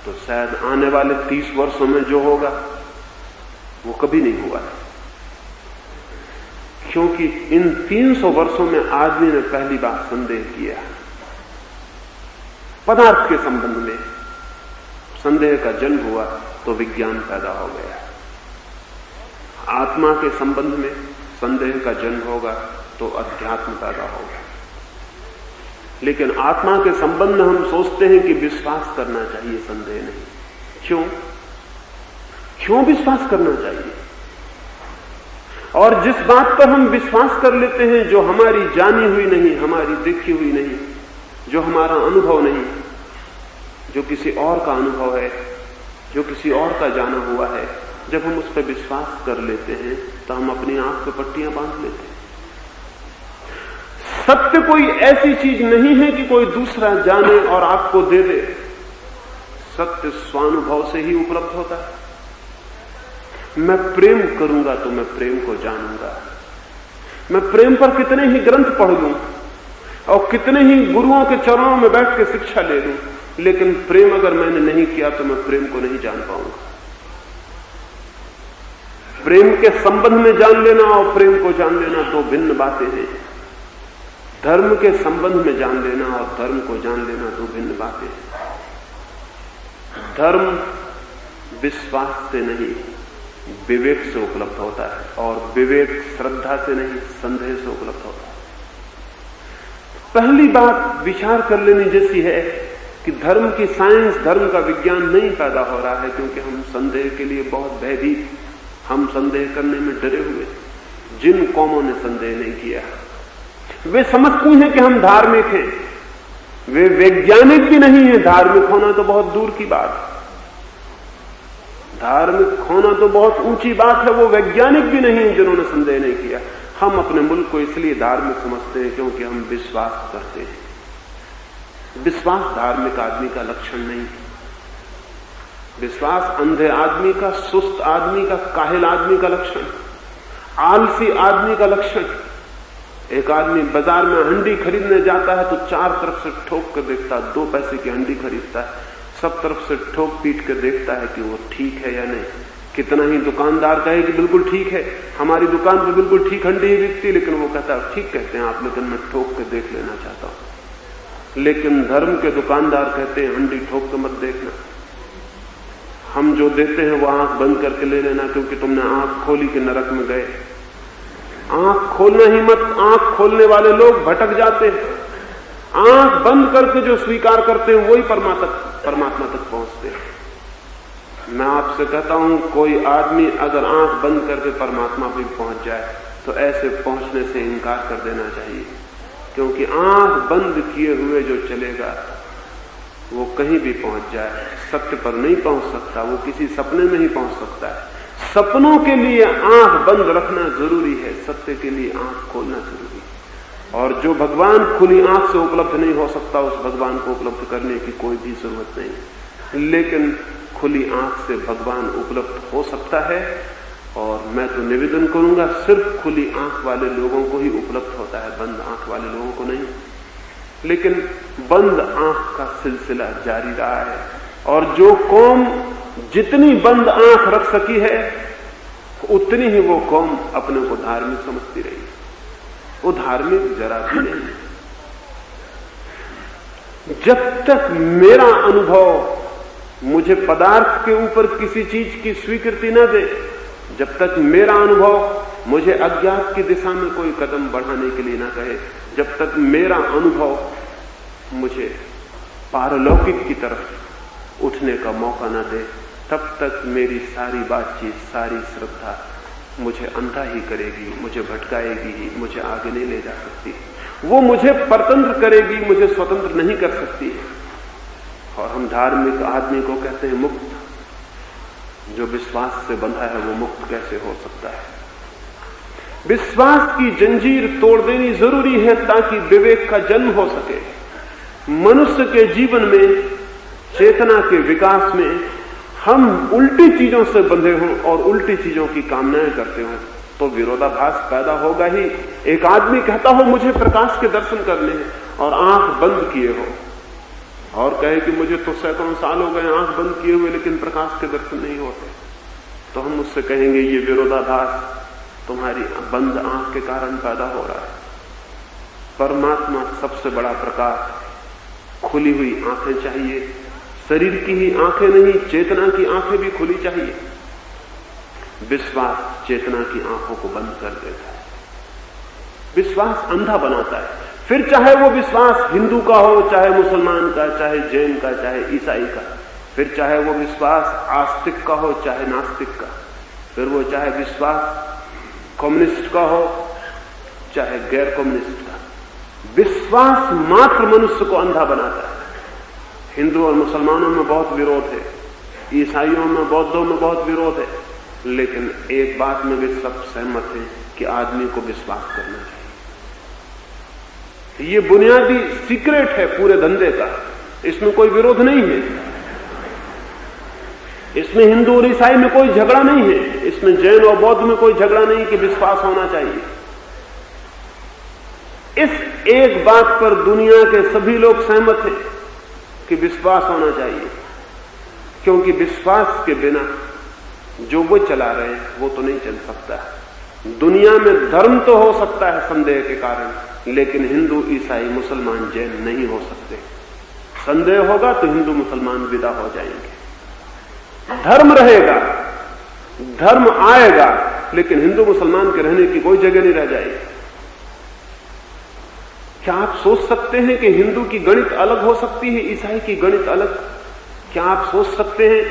तो शायद आने वाले 30 वर्षों में जो होगा वो कभी नहीं हुआ। क्योंकि इन 300 वर्षों में आदमी ने पहली बार संदेह किया। पदार्थ के संबंध में संदेह का जन्म हुआ तो विज्ञान पैदा हो गया। आत्मा के संबंध में संदेह का जन्म होगा तो अध्यात्म पैदा होगा। लेकिन आत्मा के संबंध में हम सोचते हैं कि विश्वास करना चाहिए, संदेह नहीं। क्यों विश्वास करना चाहिए? और जिस बात पर हम विश्वास कर लेते हैं जो हमारी जानी हुई नहीं, हमारी देखी हुई नहीं, जो हमारा अनुभव नहीं, जो किसी और का अनुभव है, जो किसी और का जाना हुआ है, जब हम उस पर विश्वास कर लेते हैं तो हम अपनी आंख पे पट्टियां बांध लेते हैं। सत्य कोई ऐसी चीज नहीं है कि कोई दूसरा जाने और आपको दे दे। सत्य स्वानुभव से ही उपलब्ध होता है। मैं प्रेम करूंगा तो मैं प्रेम को जानूंगा। मैं प्रेम पर कितने ही ग्रंथ पढ़ लूं और कितने ही गुरुओं के चरणों में बैठ के शिक्षा ले लूं, लेकिन प्रेम अगर मैंने नहीं किया तो मैं प्रेम को नहीं जान पाऊंगा। प्रेम के संबंध में जान लेना और प्रेम को जान लेना दो भिन्न बातें हैं। धर्म के संबंध में जान लेना और धर्म को जान लेना दो भिन्न बातें हैं। धर्म विश्वास से नहीं, विवेक से उपलब्ध होता है, और विवेक श्रद्धा से नहीं, संदेह से उपलब्ध होता है। पहली बात विचार कर लेनी जैसी है कि धर्म की साइंस, धर्म का विज्ञान नहीं पैदा हो रहा है क्योंकि हम संदेह के लिए बहुत भयभीत, हम संदेह करने में डरे हुए। जिन कौमों ने संदेह नहीं किया वे समझती हैं कि हम धार्मिक हैं, वे वैज्ञानिक भी नहीं है। धार्मिक होना तो बहुत दूर की बात है, धार्मिक होना तो बहुत ऊंची बात है, वो वैज्ञानिक भी नहीं है जिन्होंने संदेह नहीं किया। हम अपने मुल्क को इसलिए धार्मिक समझते हैं क्योंकि हम विश्वास करते हैं। विश्वास धार्मिक आदमी का लक्षण नहीं है। विश्वास अंधे आदमी का, सुस्त आदमी का, काहिल आदमी का लक्षण, आलसी आदमी का लक्षण। एक आदमी बाजार में हंडी खरीदने जाता है तो चार तरफ से ठोक कर देखता है, 2 पैसे की हंडी खरीदता है, सब तरफ से ठोक पीट कर देखता है कि वो ठीक है या नहीं। कितना ही दुकानदार कहे कि बिल्कुल ठीक है, हमारी दुकान पर बिल्कुल ठीक हंडी ही बिकती, लेकिन वो कहता है ठीक कहते हैं आप, लेकिन मैं ठोक कर देख लेना चाहता हूं। लेकिन धर्म के दुकानदार कहते हैं हंडी ठोक कर मत देखना, हम जो देते हैं वो आंख बंद करके ले लेना, क्योंकि तुमने आंख खोली कि नरक में गए। आंख खोलना ही मत, आंख खोलने वाले लोग भटक जाते हैं। आंख बंद करके जो स्वीकार करते हैं वही परमात्मा तक पहुंचते हैं। मैं आपसे कहता हूं, कोई आदमी अगर आंख बंद करके परमात्मा भी पहुंच जाए तो ऐसे पहुंचने से इनकार कर देना चाहिए, क्योंकि आंख बंद किए हुए जो चलेगा वो कहीं भी पहुंच जाए, सत्य पर नहीं पहुंच सकता, वो किसी सपने में ही पहुंच सकता है। सपनों के लिए आंख बंद रखना जरूरी है, सत्य के लिए आंख खोलना जरूरी है। और जो भगवान खुली आंख से उपलब्ध नहीं हो सकता, उस भगवान को उपलब्ध करने की कोई भी जरूरत नहीं। लेकिन खुली आंख से भगवान उपलब्ध हो सकता है, और मैं तो निवेदन करूंगा सिर्फ खुली आंख वाले लोगों को ही उपलब्ध होता है, बंद आंख वाले लोगों को नहीं। लेकिन बंद आंख का सिलसिला जारी रहा है, और जो कौम जितनी बंद आंख रख सकी है उतनी ही वो कौम अपने को धार्मिक समझती रही। वो धार्मिक जरा भी नहीं। जब तक मेरा अनुभव मुझे पदार्थ के ऊपर किसी चीज की स्वीकृति न दे, जब तक मेरा अनुभव मुझे अज्ञात की दिशा में कोई कदम बढ़ाने के लिए न कहे, जब तक मेरा अनुभव मुझे पारलौकिक की तरफ उठने का मौका न दे, तब तक मेरी सारी बातचीत, सारी श्रद्धा मुझे अंधा ही करेगी, मुझे भटकाएगी ही, मुझे आगे नहीं ले जा सकती। वो मुझे परतंत्र करेगी, मुझे स्वतंत्र नहीं कर सकती है। और हम धार्मिक आदमी को कहते हैं मुक्त। जो विश्वास से बंधा है वो मुक्त कैसे हो सकता है? विश्वास की जंजीर तोड़ देनी जरूरी है ताकि विवेक का जन्म हो सके। मनुष्य के जीवन में, चेतना के विकास में हम उल्टी चीजों से बंधे हों और उल्टी चीजों की कामनाएं करते हों तो विरोधाभास पैदा होगा ही। एक आदमी कहता हो मुझे प्रकाश के दर्शन करने हैं और आंख बंद किए हो, और कहे कि मुझे तो सैकड़ों साल हो गए आंख बंद किए हुए लेकिन प्रकाश के दर्शन नहीं होते, तो हम उससे कहेंगे ये विरोधाभास तुम्हारी बंद आंख के कारण पैदा हो रहा है। परमात्मा सबसे बड़ा प्रकाश। खुली हुई आंखें चाहिए, शरीर की ही आंखें नहीं, चेतना की आंखें भी खुली चाहिए। विश्वास चेतना की आंखों को बंद कर देता है, विश्वास अंधा बनाता है। फिर चाहे वो विश्वास हिंदू का हो, चाहे मुसलमान का, चाहे जैन का, चाहे ईसाई का, फिर चाहे वो विश्वास आस्तिक का हो, चाहे नास्तिक का, फिर वो चाहे विश्वास कम्युनिस्ट का हो, चाहे गैर कम्युनिस्ट का। विश्वास मात्र मनुष्य को अंधा बनाता है। हिंदू और मुसलमानों में बहुत विरोध है। ईसाइयों में, बौद्धों में बहुत विरोध है, लेकिन एक बात में वे सब सहमत हैं कि आदमी को विश्वास करना चाहिए। ये बुनियादी सीक्रेट है पूरे धंधे का, इसमें कोई विरोध नहीं है, इसमें हिंदू और ईसाई में कोई झगड़ा नहीं है, इसमें जैन और बौद्ध में कोई झगड़ा नहीं कि विश्वास होना चाहिए। इस एक बात पर दुनिया के सभी लोग सहमत हैं कि विश्वास होना चाहिए, क्योंकि विश्वास के बिना जो वो चला रहे हैं वो तो नहीं चल सकता। दुनिया में धर्म तो हो सकता है संदेह के कारण, लेकिन हिंदू, ईसाई, मुसलमान, जैन नहीं हो सकते। संदेह होगा तो हिंदू मुसलमान विदा हो जाएंगे। धर्म रहेगा, धर्म आएगा, लेकिन हिंदू मुसलमान के रहने की कोई जगह नहीं रह जाएगी। क्या आप सोच सकते हैं कि हिंदू की गणित अलग हो सकती है, ईसाई की गणित अलग? क्या आप सोच सकते हैं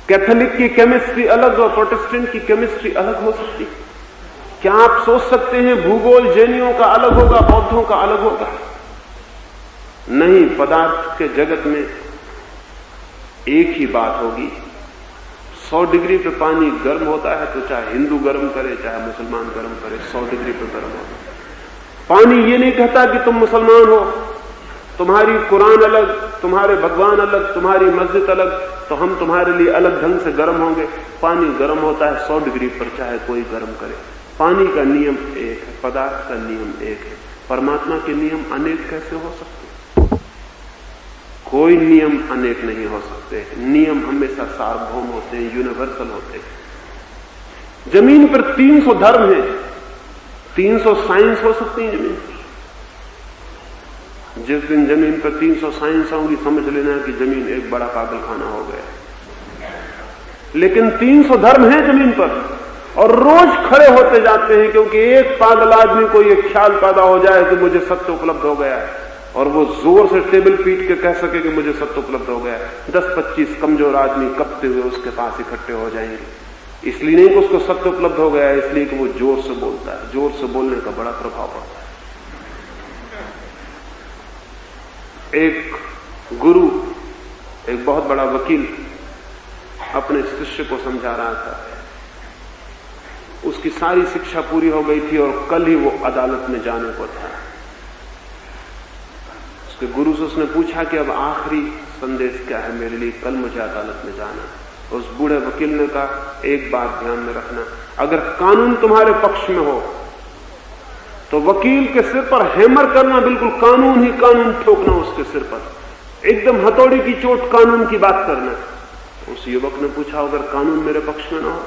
कैथोलिक की केमिस्ट्री अलग और प्रोटेस्टेंट की केमिस्ट्री अलग हो सकती है? क्या आप सोच सकते हैं भूगोल जैनियों का अलग होगा, बौद्धों का अलग होगा? नहीं, पदार्थ के जगत में एक ही बात होगी। 100 डिग्री पे पानी गर्म होता है तो चाहे हिंदू गर्म करे चाहे मुसलमान गर्म करे, 100 डिग्री पे गर्म होता है। पानी ये नहीं कहता कि तुम मुसलमान हो, तुम्हारी कुरान अलग, तुम्हारे भगवान अलग, तुम्हारी मस्जिद अलग, तो हम तुम्हारे लिए अलग ढंग से गर्म होंगे। पानी गर्म होता है 100 डिग्री पर, चाहे कोई गर्म करे। पानी का नियम एक है, पदार्थ का नियम एक है। परमात्मा के नियम अनेक कैसे हो सकते? कोई नियम अनेक नहीं हो सकते। नियम हमेशा सार्वभौम होते हैं, यूनिवर्सल होते हैं। जमीन पर 300 धर्म है, 300 साइंस हो सकती है जमीन पर। जिस दिन जमीन पर 300 साइंस होंगी, समझ लेना कि जमीन एक बड़ा पागलखाना हो गया। लेकिन 300 धर्म है जमीन पर, और रोज खड़े होते जाते हैं, क्योंकि एक पागल आदमी को यह ख्याल पैदा हो जाए कि मुझे सत्य उपलब्ध हो गया है, और वो जोर से टेबल पीट के कह सके कि मुझे सत्य उपलब्ध हो गया है। 10-25 कमजोर आदमी कपते हुए उसके पास इकट्ठे हो जाएंगे। इसलिए नहीं कि उसको सत्य उपलब्ध हो गया है, इसलिए कि वो जोर से बोलता है। जोर से बोलने का बड़ा प्रभाव पड़ता है। एक गुरु, एक बहुत बड़ा वकील अपने शिष्य को समझा रहा था। उसकी सारी शिक्षा पूरी हो गई थी और कल ही वो अदालत में जाने को था। उसके गुरु से उसने पूछा कि अब आखिरी संदेश क्या है मेरे लिए, कल मुझे अदालत में जाना है। उस बूढ़े वकील ने कहा, एक बात ध्यान में रखना, अगर कानून तुम्हारे पक्ष में हो तो वकील के सिर पर हैमर करना, बिल्कुल कानून ही कानून ठोकना उसके सिर पर, एकदम हथौड़ी की चोट कानून की बात करना। उस युवक ने पूछा, अगर कानून मेरे पक्ष में ना हो?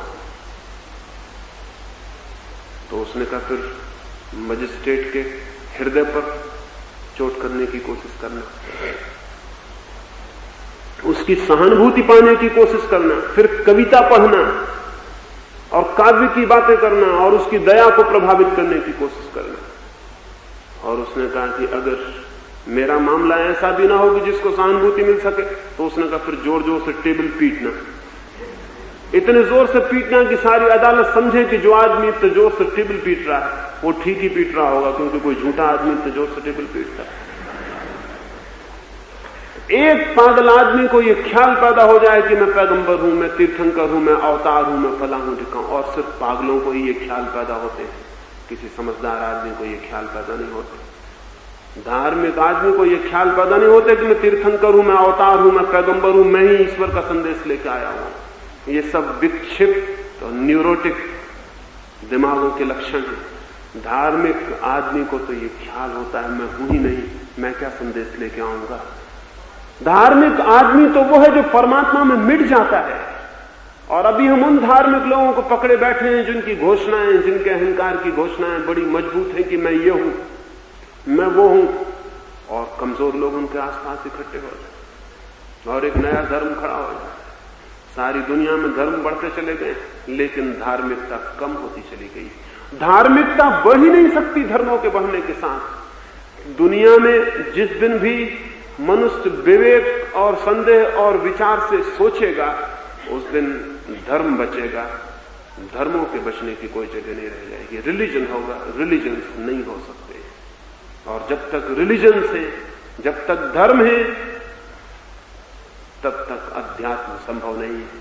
तो उसने कहा, फिर मजिस्ट्रेट के हृदय पर चोट करने की कोशिश करना, उसकी सहानुभूति पाने की कोशिश करना, फिर कविता पढ़ना और काव्य की बातें करना और उसकी दया को प्रभावित करने की कोशिश करना। और उसने कहा कि अगर मेरा मामला ऐसा भी ना हो कि जिसको सहानुभूति मिल सके, तो उसने कहा फिर जोर जोर से टेबल पीटना, इतने जोर से पीटना कि सारी अदालत समझे कि जो आदमी इतने जोर से टेबल पीट रहा है वो ठीक ही पीट रहा होगा, क्योंकि कोई झूठा आदमी इतने जोर से टेबल पीटता है। एक पागल आदमी को यह ख्याल पैदा हो जाए कि मैं पैगंबर हूं, मैं तीर्थंकर हूं, मैं अवतार हूं, मैं फला हूं ढिका, और सिर्फ पागलों को ही ये ख्याल पैदा होते हैं, किसी समझदार आदमी को ये ख्याल पैदा नहीं होते। धार्मिक आदमी को यह ख्याल पैदा नहीं होते कि मैं तीर्थंकर हूं, मैं अवतार हूं, मैं पैगंबर हूं, मैं ही ईश्वर का संदेश लेकर आया हूं। ये सब विक्षिप्त और न्यूरोटिक दिमागों के लक्षण हैं। धार्मिक आदमी को तो ये ख्याल होता है, मैं हूं ही नहीं, मैं क्या संदेश लेके आऊंगा। धार्मिक आदमी तो वो है जो परमात्मा में मिट जाता है। और अभी हम उन धार्मिक लोगों को पकड़े बैठे हैं जिनकी घोषणाएं, जिनके अहंकार की घोषणाएं बड़ी मजबूत हैं कि मैं ये हूं, मैं वो हूं, और कमजोर लोग उनके आसपास इकट्ठे हो जाए और एक नया धर्म खड़ा हो जाए। सारी दुनिया में धर्म बढ़ते चले गए, लेकिन धार्मिकता कम होती चली गई। धार्मिकता बढ़ ही नहीं सकती धर्मों के बढ़ने के साथ। दुनिया में जिस दिन भी मनुष्य विवेक और संदेह और विचार से सोचेगा, उस दिन धर्म बचेगा। धर्मों के बचने की कोई जगह नहीं रह जाएगी। रिलीजन होगा, रिलीजन नहीं हो सकते। और जब तक रिलीजन से, जब तक धर्म है, तब तक अध्यात्म संभव नहीं है।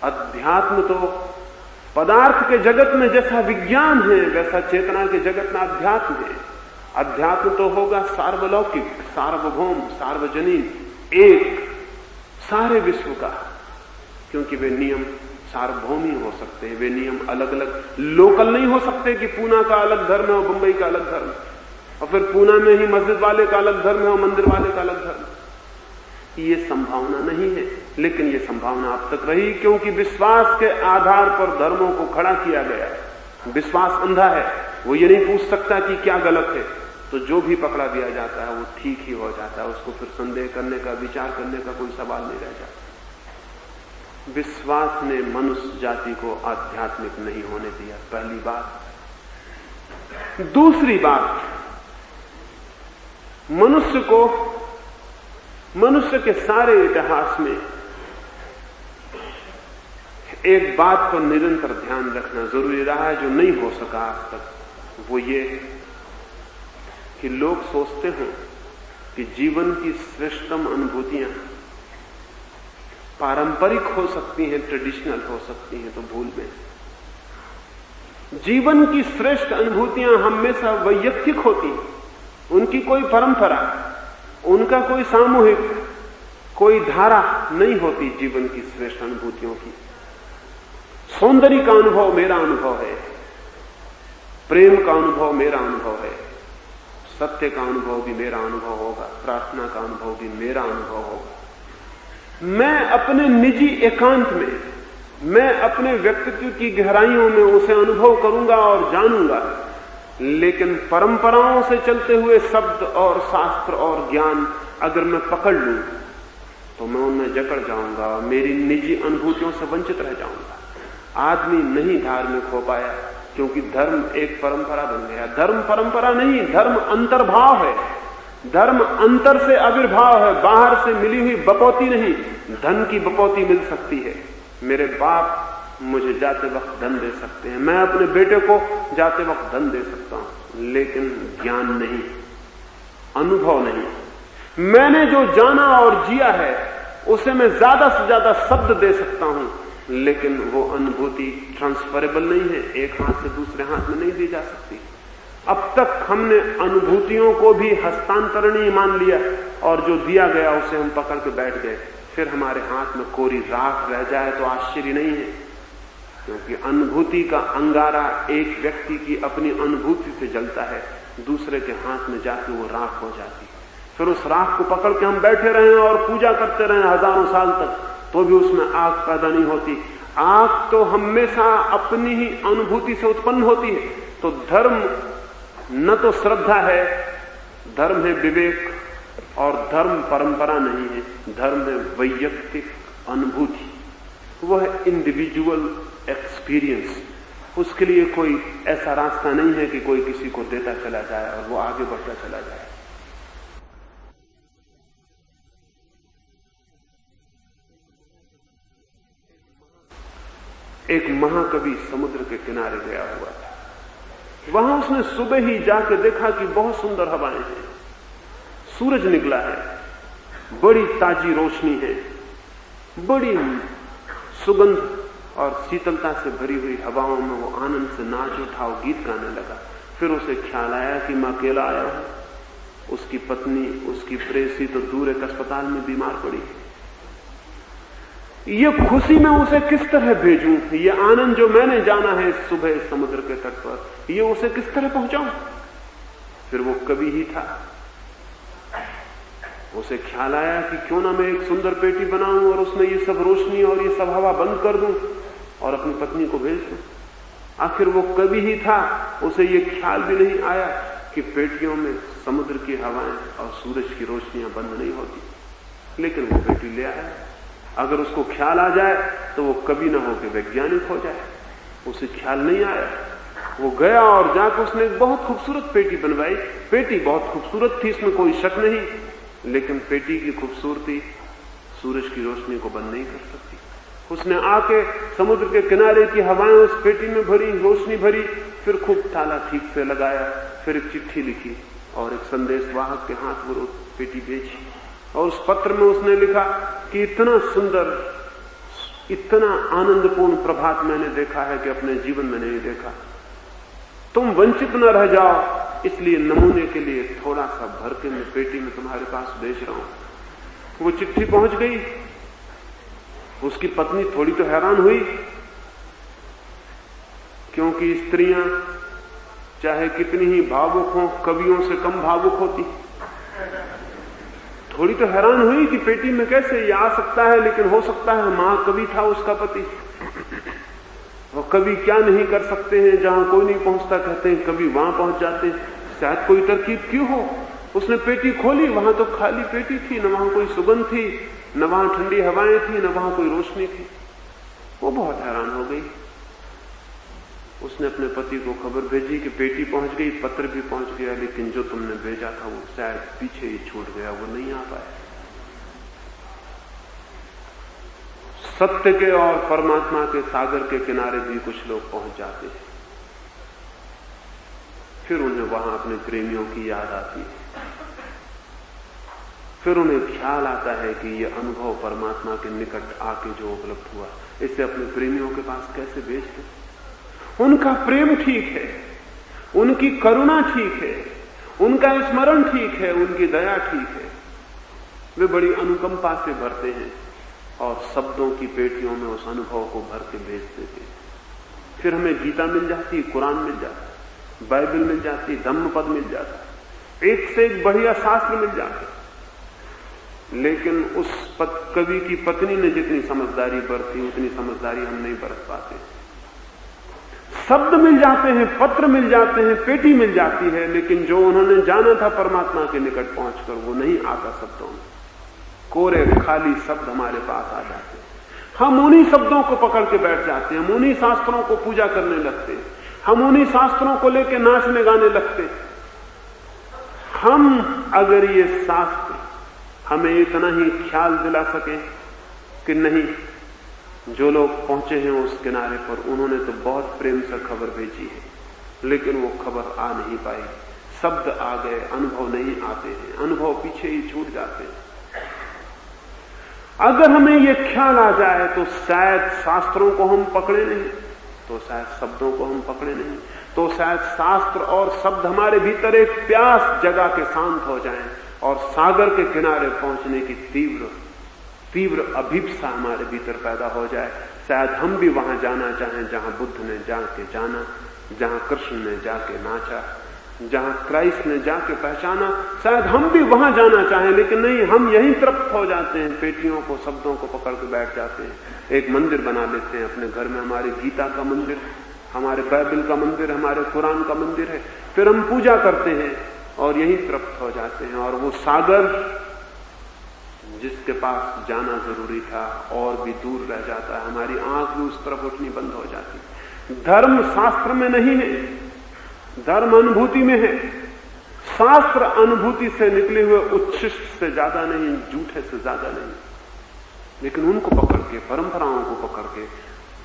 अध्यात्म तो पदार्थ के जगत में जैसा विज्ञान है, वैसा चेतना के जगत में अध्यात्म है। अध्यात्म तो होगा सार्वलौकिक, सार्वभौम, सार्वजनीन, एक सारे विश्व का, क्योंकि वे नियम सार्वभौम ही हो सकते हैं। वे नियम अलग अलग लोकल नहीं हो सकते कि पूना का अलग धर्म है और मुंबई का अलग धर्म, और फिर पूना में ही मस्जिद वाले का अलग धर्म है और मंदिर वाले का अलग धर्म। ये संभावना नहीं है, लेकिन ये संभावना अब तक रही, क्योंकि विश्वास के आधार पर धर्मों को खड़ा किया गया। विश्वास अंधा है, वो ये नहीं पूछ सकता कि क्या गलत है, तो जो भी पकड़ा दिया जाता है वो ठीक ही हो जाता है। उसको फिर संदेह करने का, विचार करने का कोई सवाल नहीं रह जाता। विश्वास ने मनुष्य जाति को आध्यात्मिक नहीं होने दिया, पहली बात। दूसरी बात, मनुष्य के सारे इतिहास में एक बात पर निरंतर ध्यान रखना जरूरी रहा है, जो नहीं हो सका आज तक। वो ये कि लोग सोचते हैं कि जीवन की श्रेष्ठतम अनुभूतियां पारंपरिक हो सकती हैं, ट्रेडिशनल हो सकती हैं, तो भूल में। जीवन की श्रेष्ठ अनुभूतियां हमेशा वैयक्तिक होती हैं, उनकी कोई परंपरा, उनका कोई सामूहिक, कोई धारा नहीं होती। जीवन की श्रेष्ठ अनुभूतियों की सौंदर्य का अनुभव मेरा अनुभव है, प्रेम का अनुभव मेरा अनुभव है, सत्य का अनुभव भी मेरा अनुभव होगा, प्रार्थना का अनुभव भी मेरा अनुभव होगा। मैं अपने निजी एकांत में, मैं अपने व्यक्तित्व की गहराइयों में उसे अनुभव करूंगा और जानूंगा, लेकिन परंपराओं से चलते हुए शब्द और शास्त्र और ज्ञान अगर मैं पकड़ लूं तो मैं उनमें जकड़ जाऊंगा और मेरी निजी अनुभूतियों से वंचित रह जाऊंगा। आदमी नहीं धार्मिक हो पाया क्योंकि धर्म एक परंपरा बन गया। धर्म परंपरा नहीं, धर्म अंतर्भाव है, धर्म अंतर से आविर्भाव है, बाहर से मिली हुई बपौती नहीं। धन की बपौती मिल सकती है, मेरे बाप मुझे जाते वक्त धन दे सकते हैं, मैं अपने बेटे को जाते वक्त धन दे सकता हूं, लेकिन ज्ञान नहीं, अनुभव नहीं। मैंने जो जाना और जिया है उसे मैं ज्यादा से ज्यादा शब्द दे सकता हूं, लेकिन वो अनुभूति ट्रांसफरेबल नहीं है, एक हाथ से दूसरे हाथ में नहीं दी जा सकती। अब तक हमने अनुभूतियों को भी हस्तांतरणीय मान लिया और जो दिया गया उसे हम पकड़ के बैठ गए। फिर हमारे हाथ में कोरी राख रह जाए तो आश्चर्य नहीं है, क्योंकि अनुभूति का अंगारा एक व्यक्ति की अपनी अनुभूति से जलता है, दूसरे के हाथ में जाके वो राख हो जाती है। फिर उस राख को पकड़ के हम बैठे रहे और पूजा करते रहे हजारों साल तक, तो भी उसमें आग पैदा नहीं होती। आग तो हमेशा अपनी ही अनुभूति से उत्पन्न होती है। तो धर्म न तो श्रद्धा है, धर्म है विवेक, और धर्म परंपरा नहीं है, धर्म है वैयक्तिक अनुभूति, वो है इंडिविजुअल एक्सपीरियंस। उसके लिए कोई ऐसा रास्ता नहीं है कि कोई किसी को देता चला जाए और वो आगे बढ़ता चला जाए। एक महाकवि समुद्र के किनारे गया हुआ था, वहां उसने सुबह ही जाकर देखा कि बहुत सुंदर हवाएं हैं, सूरज निकला है, बड़ी ताजी रोशनी है, बड़ी सुगंध और शीतलता से भरी हुई हवाओं में वो आनंद से नाच उठा और गीत गाने लगा। फिर उसे ख्याल आया कि मैं अकेला आया हूं, उसकी पत्नी, उसकी प्रेयसी तो दूर एक अस्पताल में बीमार पड़ी है। ये खुशी मैं उसे किस तरह भेजूं, ये आनंद जो मैंने जाना है सुबह समुद्र के तट पर, ये उसे किस तरह पहुंचाऊं। फिर वो कवि ही था, उसे ख्याल आया कि क्यों ना मैं एक सुंदर पेटी बनाऊं और उसमें ये सब रोशनी और ये सब हवा बंद कर दूं और अपनी पत्नी को भेज दूं। आखिर वो कवि ही था, उसे ये ख्याल भी नहीं आया कि पेटियों में समुद्र की हवाएं और सूरज की रोशनियां बंद नहीं होती, लेकिन वो पेटी ले आया। अगर उसको ख्याल आ जाए तो वो कभी ना हो के वैज्ञानिक हो जाए, उसे ख्याल नहीं आया। वो गया और जाकर उसने एक बहुत खूबसूरत पेटी बनवाई। पेटी बहुत खूबसूरत थी, इसमें कोई शक नहीं, लेकिन पेटी की खूबसूरती सूरज की रोशनी को बंद नहीं कर सकती। उसने आके समुद्र के किनारे की हवाएं उस पेटी में भरी, रोशनी भरी, फिर खूब ताला ठीक से लगाया, फिर एक चिट्ठी लिखी और एक संदेश वाहक के हाथ वो पेटी भेजी। और उस पत्र में उसने लिखा कि इतना सुंदर, इतना आनंदपूर्ण प्रभात मैंने देखा है कि अपने जीवन में नहीं देखा। तुम वंचित न रह जाओ, इसलिए नमूने के लिए थोड़ा सा भर के मैं पेटी में तुम्हारे पास भेज रहा हूं। वो चिट्ठी पहुंच गई। उसकी पत्नी थोड़ी तो हैरान हुई, क्योंकि स्त्रियां चाहे कितनी ही भावुक हों, कवियों से कम भावुक होती। थोड़ी तो हैरान हुई कि पेटी में कैसे ये आ सकता है, लेकिन हो सकता है महाकवि था उसका पति। और कवि क्या नहीं कर सकते हैं, जहां कोई नहीं पहुंचता कहते हैं कवि वहां पहुंच जाते हैं। शायद कोई तरकीब क्यों हो। उसने पेटी खोली, वहां तो खाली पेटी थी, न वहां कोई सुगंध थी, न वहां ठंडी हवाएं थी, न वहां कोई रोशनी थी। वो बहुत हैरान हो गई। उसने अपने पति को खबर भेजी कि पेटी पहुंच गई, पत्र भी पहुंच गया, लेकिन जो तुमने भेजा था वो शायद पीछे ही छूट गया, वो नहीं आ पाया। सत्य के और परमात्मा के सागर के किनारे भी कुछ लोग पहुंच जाते हैं, फिर उन्हें वहां अपने प्रेमियों की याद आती है, फिर उन्हें ख्याल आता है कि यह अनुभव परमात्मा के निकट आके जो उपलब्ध हुआ, इसे अपने प्रेमियों के पास कैसे भेजते। उनका प्रेम ठीक है, उनकी करुणा ठीक है, उनका स्मरण ठीक है, उनकी दया ठीक है। वे बड़ी अनुकंपा से भरते हैं और शब्दों की पेटियों में उस अनुभव को भर के भेज देते। फिर हमें गीता मिल जाती, कुरान मिल जाता, बाइबल मिल जाती, धम्मपद मिल जाता, एक से एक बढ़िया शास्त्र मिल जाते। लेकिन उस कवि की पत्नी ने जितनी समझदारी बरती, उतनी समझदारी हम नहीं बरत पाते। शब्द मिल जाते हैं, पत्र मिल जाते हैं, पेटी मिल जाती है, लेकिन जो उन्होंने जाना था परमात्मा के निकट पहुंचकर, वो नहीं आता शब्दों में। कोरे खाली शब्द हमारे पास आ जाते हैं, हम उन्हीं शब्दों को पकड़ के बैठ जाते हैं, हम उन्हीं शास्त्रों को पूजा करने लगते हैं, हम उन्हीं शास्त्रों को लेकर नाचने गाने लगते हैं। हम अगर ये शास्त्र हमें इतना ही ख्याल दिला सके कि नहीं, जो लोग पहुंचे हैं उस किनारे पर, उन्होंने तो बहुत प्रेम से खबर भेजी है, लेकिन वो खबर आ नहीं पाई। शब्द आ गए, अनुभव नहीं आते हैं, अनुभव पीछे ही छूट जाते हैं। अगर हमें ये ख्याल आ जाए तो शायद शास्त्रों को हम पकड़े नहीं, तो शायद शब्दों को हम पकड़े नहीं, तो शायद शास्त्र और शब्द हमारे भीतर एक प्यास जगा के शांत हो जाएं और सागर के किनारे पहुंचने की तीव्र अभिप्सा हमारे भीतर पैदा हो जाए। शायद हम भी वहां जाना चाहें जहां बुद्ध ने जाके जाना, जहां कृष्ण ने जाके नाचा, जहां क्राइस्ट ने जाके पहचाना। शायद हम भी वहां जाना चाहें, लेकिन नहीं, हम यहीं तृप्त हो जाते हैं, पेटियों को, शब्दों को पकड़ के बैठ जाते हैं। एक मंदिर बना लेते हैं अपने घर में, हमारी गीता का मंदिर, हमारे बाइबल का मंदिर, हमारे कुरान का मंदिर है। फिर हम पूजा करते हैं और यहीं तृप्त हो जाते हैं। और वो सागर जिसके पास जाना जरूरी था और भी दूर रह जाता है, हमारी आंख भी उस तरफ उठनी बंद हो जाती है। धर्म शास्त्र में नहीं है, धर्म अनुभूति में है। शास्त्र अनुभूति से निकले हुए उच्छिष्ट से ज्यादा नहीं, झूठे से ज्यादा नहीं, लेकिन उनको पकड़ के, परंपराओं को पकड़ के,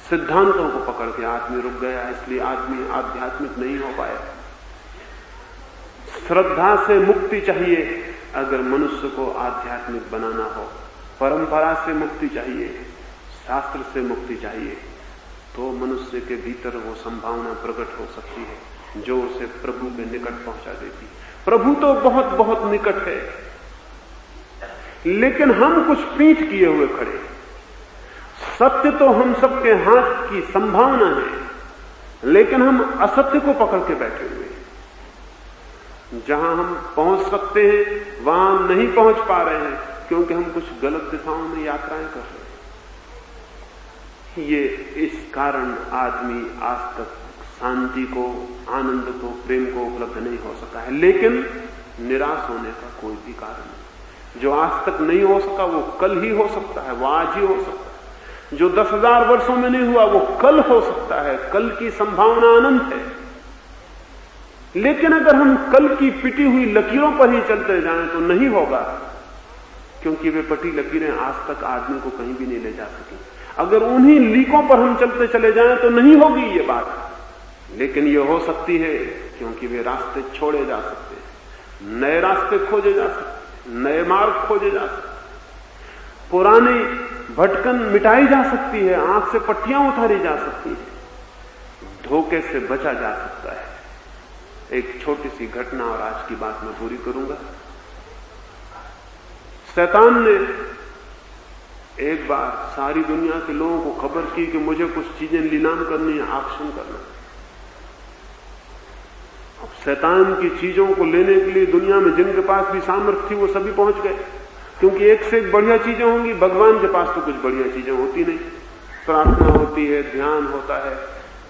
सिद्धांतों को पकड़ के आदमी रुक गया, इसलिए आदमी आध्यात्मिक नहीं हो पाया। श्रद्धा से मुक्ति चाहिए अगर मनुष्य को आध्यात्मिक बनाना हो, परंपरा से मुक्ति चाहिए, शास्त्र से मुक्ति चाहिए, तो मनुष्य के भीतर वो संभावना प्रकट हो सकती है जो उसे प्रभु के निकट पहुंचा देती। प्रभु तो बहुत बहुत निकट है, लेकिन हम कुछ पीठ किए हुए खड़े। सत्य तो हम सबके हाथ की संभावना है, लेकिन हम असत्य को पकड़ के बैठे हुए। जहां हम पहुंच सकते हैं वहां हम नहीं पहुंच पा रहे हैं, क्योंकि हम कुछ गलत दिशाओं में यात्राएं कर रहे हैं। ये इस कारण आदमी आज तक शांति को, आनंद को, प्रेम को उपलब्ध नहीं हो सका है। लेकिन निराश होने का कोई भी कारण नहीं। जो आज तक नहीं हो सका वो कल ही हो सकता है, वो आज ही हो सकता है। जो 10,000 वर्षों में नहीं हुआ वो कल हो सकता है। कल की संभावना अनंत है। लेकिन अगर हम कल की पिटी हुई लकीरों पर ही चलते जाएं तो नहीं होगा, क्योंकि वे पटी लकीरें आज तक आदमी को कहीं भी नहीं ले जा सकी। अगर उन्हीं लीकों पर हम चलते चले जाएं तो नहीं होगी ये बात, लेकिन ये हो सकती है, क्योंकि वे रास्ते छोड़े जा सकते हैं, नए रास्ते खोजे जा सकते हैं। नए मार्ग खोजे जा सकते, पुरानी भटकन मिटाई जा सकती है, आंख से पट्टियां उतारी जा सकती है, धोखे से बचा जा सकता है। एक छोटी सी घटना और आज की बात मैं पूरी करूंगा। शैतान ने एक बार सारी दुनिया के लोगों को खबर की कि मुझे कुछ चीजें नीलाम करनी है, ऑक्शन करना। अब शैतान की चीजों को लेने के लिए दुनिया में जिनके पास भी सामर्थ्य थी वो सभी पहुंच गए, क्योंकि एक से एक बढ़िया चीजें होंगी। भगवान के पास तो कुछ बढ़िया चीजें होती नहीं, प्रार्थना होती है, ध्यान होता है,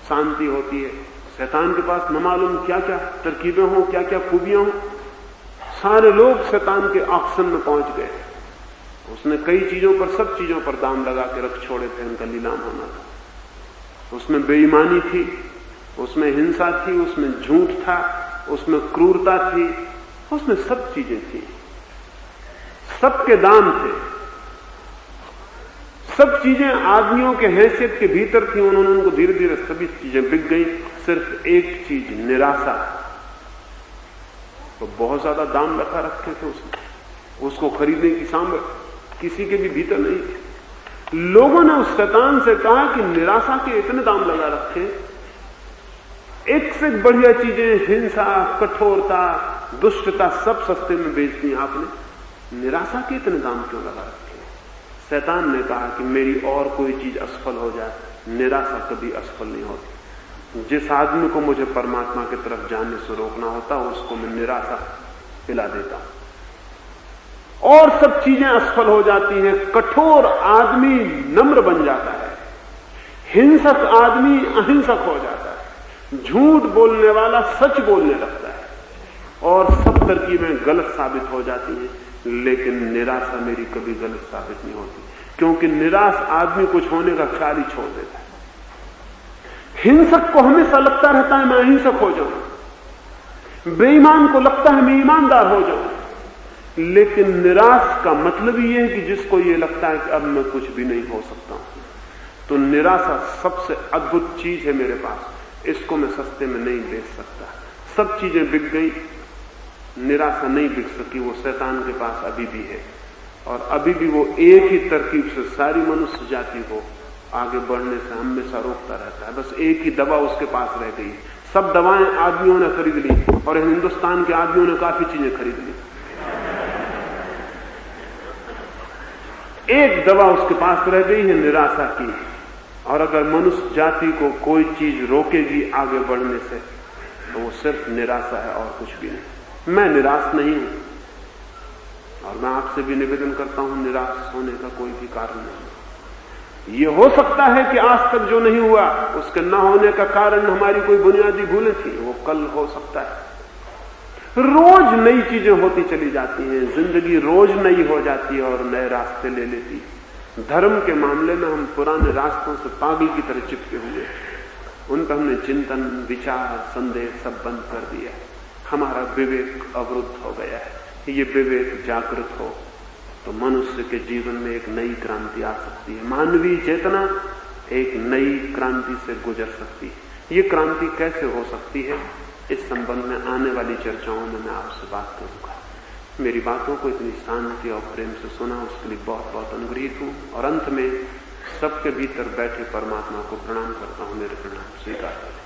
शांति होती है। शैतान के पास न मालूम क्या क्या तरकीबें हों, क्या क्या खूबियां हों। सारे लोग शैतान के ऑक्शन में पहुंच गए। उसने कई चीजों पर, सब चीजों पर दाम लगा के रख छोड़े थे, उनका नीलाम होना था। उसमें बेईमानी थी, उसमें हिंसा थी, उसमें झूठ था, उसमें क्रूरता थी, उसमें सब चीजें थी, सबके दाम थे। सब चीजें आदमियों के हैसियत के भीतर थी, उन्होंने उनको धीरे धीरे सभी चीजें बिक गई। सिर्फ एक चीज, निराशा, तो बहुत ज्यादा दाम लगा रखे थे उसने, उसको खरीदने की सामर्थ्य किसी के भी भीतर नहीं थी। लोगों ने उस शैतान से कहा कि निराशा के इतने दाम लगा रखे, एक से एक बढ़िया चीजें, हिंसा, कठोरता, दुष्टता सब सस्ते में बेच दी आपने, निराशा के इतने दाम क्यों लगा रखे? शैतान ने कहा कि मेरी और कोई चीज असफल हो जाए, निराशा कभी असफल नहीं होती। जिस आदमी को मुझे परमात्मा की तरफ जाने से रोकना होता उसको मैं निराशा पिला देता हूं, और सब चीजें असफल हो जाती हैं। कठोर आदमी नम्र बन जाता है, हिंसक आदमी अहिंसक हो जाता है, झूठ बोलने वाला सच बोलने लगता है, और सब तरकीबें गलत साबित हो जाती हैं। लेकिन निराशा मेरी कभी गलत साबित नहीं होती, क्योंकि निराश आदमी कुछ होने का ख्याल ही छोड़ देता है। हिंसक को हमेशा लगता रहता है मैं अहिंसक हो जाऊं, बेईमान को लगता है मैं ईमानदार हो जाऊं। लेकिन निराश का मतलब ही है कि जिसको ये लगता है कि अब मैं कुछ भी नहीं हो सकता हूं। तो निराशा सबसे अद्भुत चीज है मेरे पास, इसको मैं सस्ते में नहीं बेच सकता। सब चीजें बिक गई, निराशा नहीं बिक सकी। वो शैतान के पास अभी भी है, और अभी भी वो एक ही तरकीब से सारी मनुष्य जाति को आगे बढ़ने से हमेशा रोकता रहता है। बस एक ही दवा उसके पास रह गई। सब दवाएं आदमियों ने खरीद ली, और हिंदुस्तान के आदमियों ने काफी चीजें खरीद ली। एक दवा उसके पास रह गई है, निराशा की। और अगर मनुष्य जाति को कोई चीज रोकेगी आगे बढ़ने से, तो वो सिर्फ निराशा है और कुछ भी नहीं। मैं निराश नहीं हूं, और मैं आपसे भी निवेदन करता हूं, निराश होने का कोई भी कारण नहीं। ये हो सकता है कि आज तक जो नहीं हुआ उसके न होने का कारण हमारी कोई बुनियादी भूलें थी, वो कल हो सकता है। रोज नई चीजें होती चली जाती हैं, जिंदगी रोज नई हो जाती है और नए रास्ते ले लेती है। धर्म के मामले में हम पुराने रास्तों से पागल की तरह चिपके हुए, उन पर हमने चिंतन, विचार, संदेह सब बंद कर दिया। हमारा विवेक अवरुद्ध हो गया है। ये विवेक जागृत हो तो मनुष्य के जीवन में एक नई क्रांति आ सकती है। मानवीय चेतना एक नई क्रांति से गुजर सकती है। ये क्रांति कैसे हो सकती है, इस संबंध में आने वाली चर्चाओं में मैं आपसे बात करूंगा। मेरी बातों को इतनी शांति और प्रेम से सुना, उसके लिए बहुत बहुत अनुग्रहित हूं। और अंत में सबके भीतर बैठे परमात्मा को प्रणाम करता हूं। मेरे प्रणाम स्वीकार करें।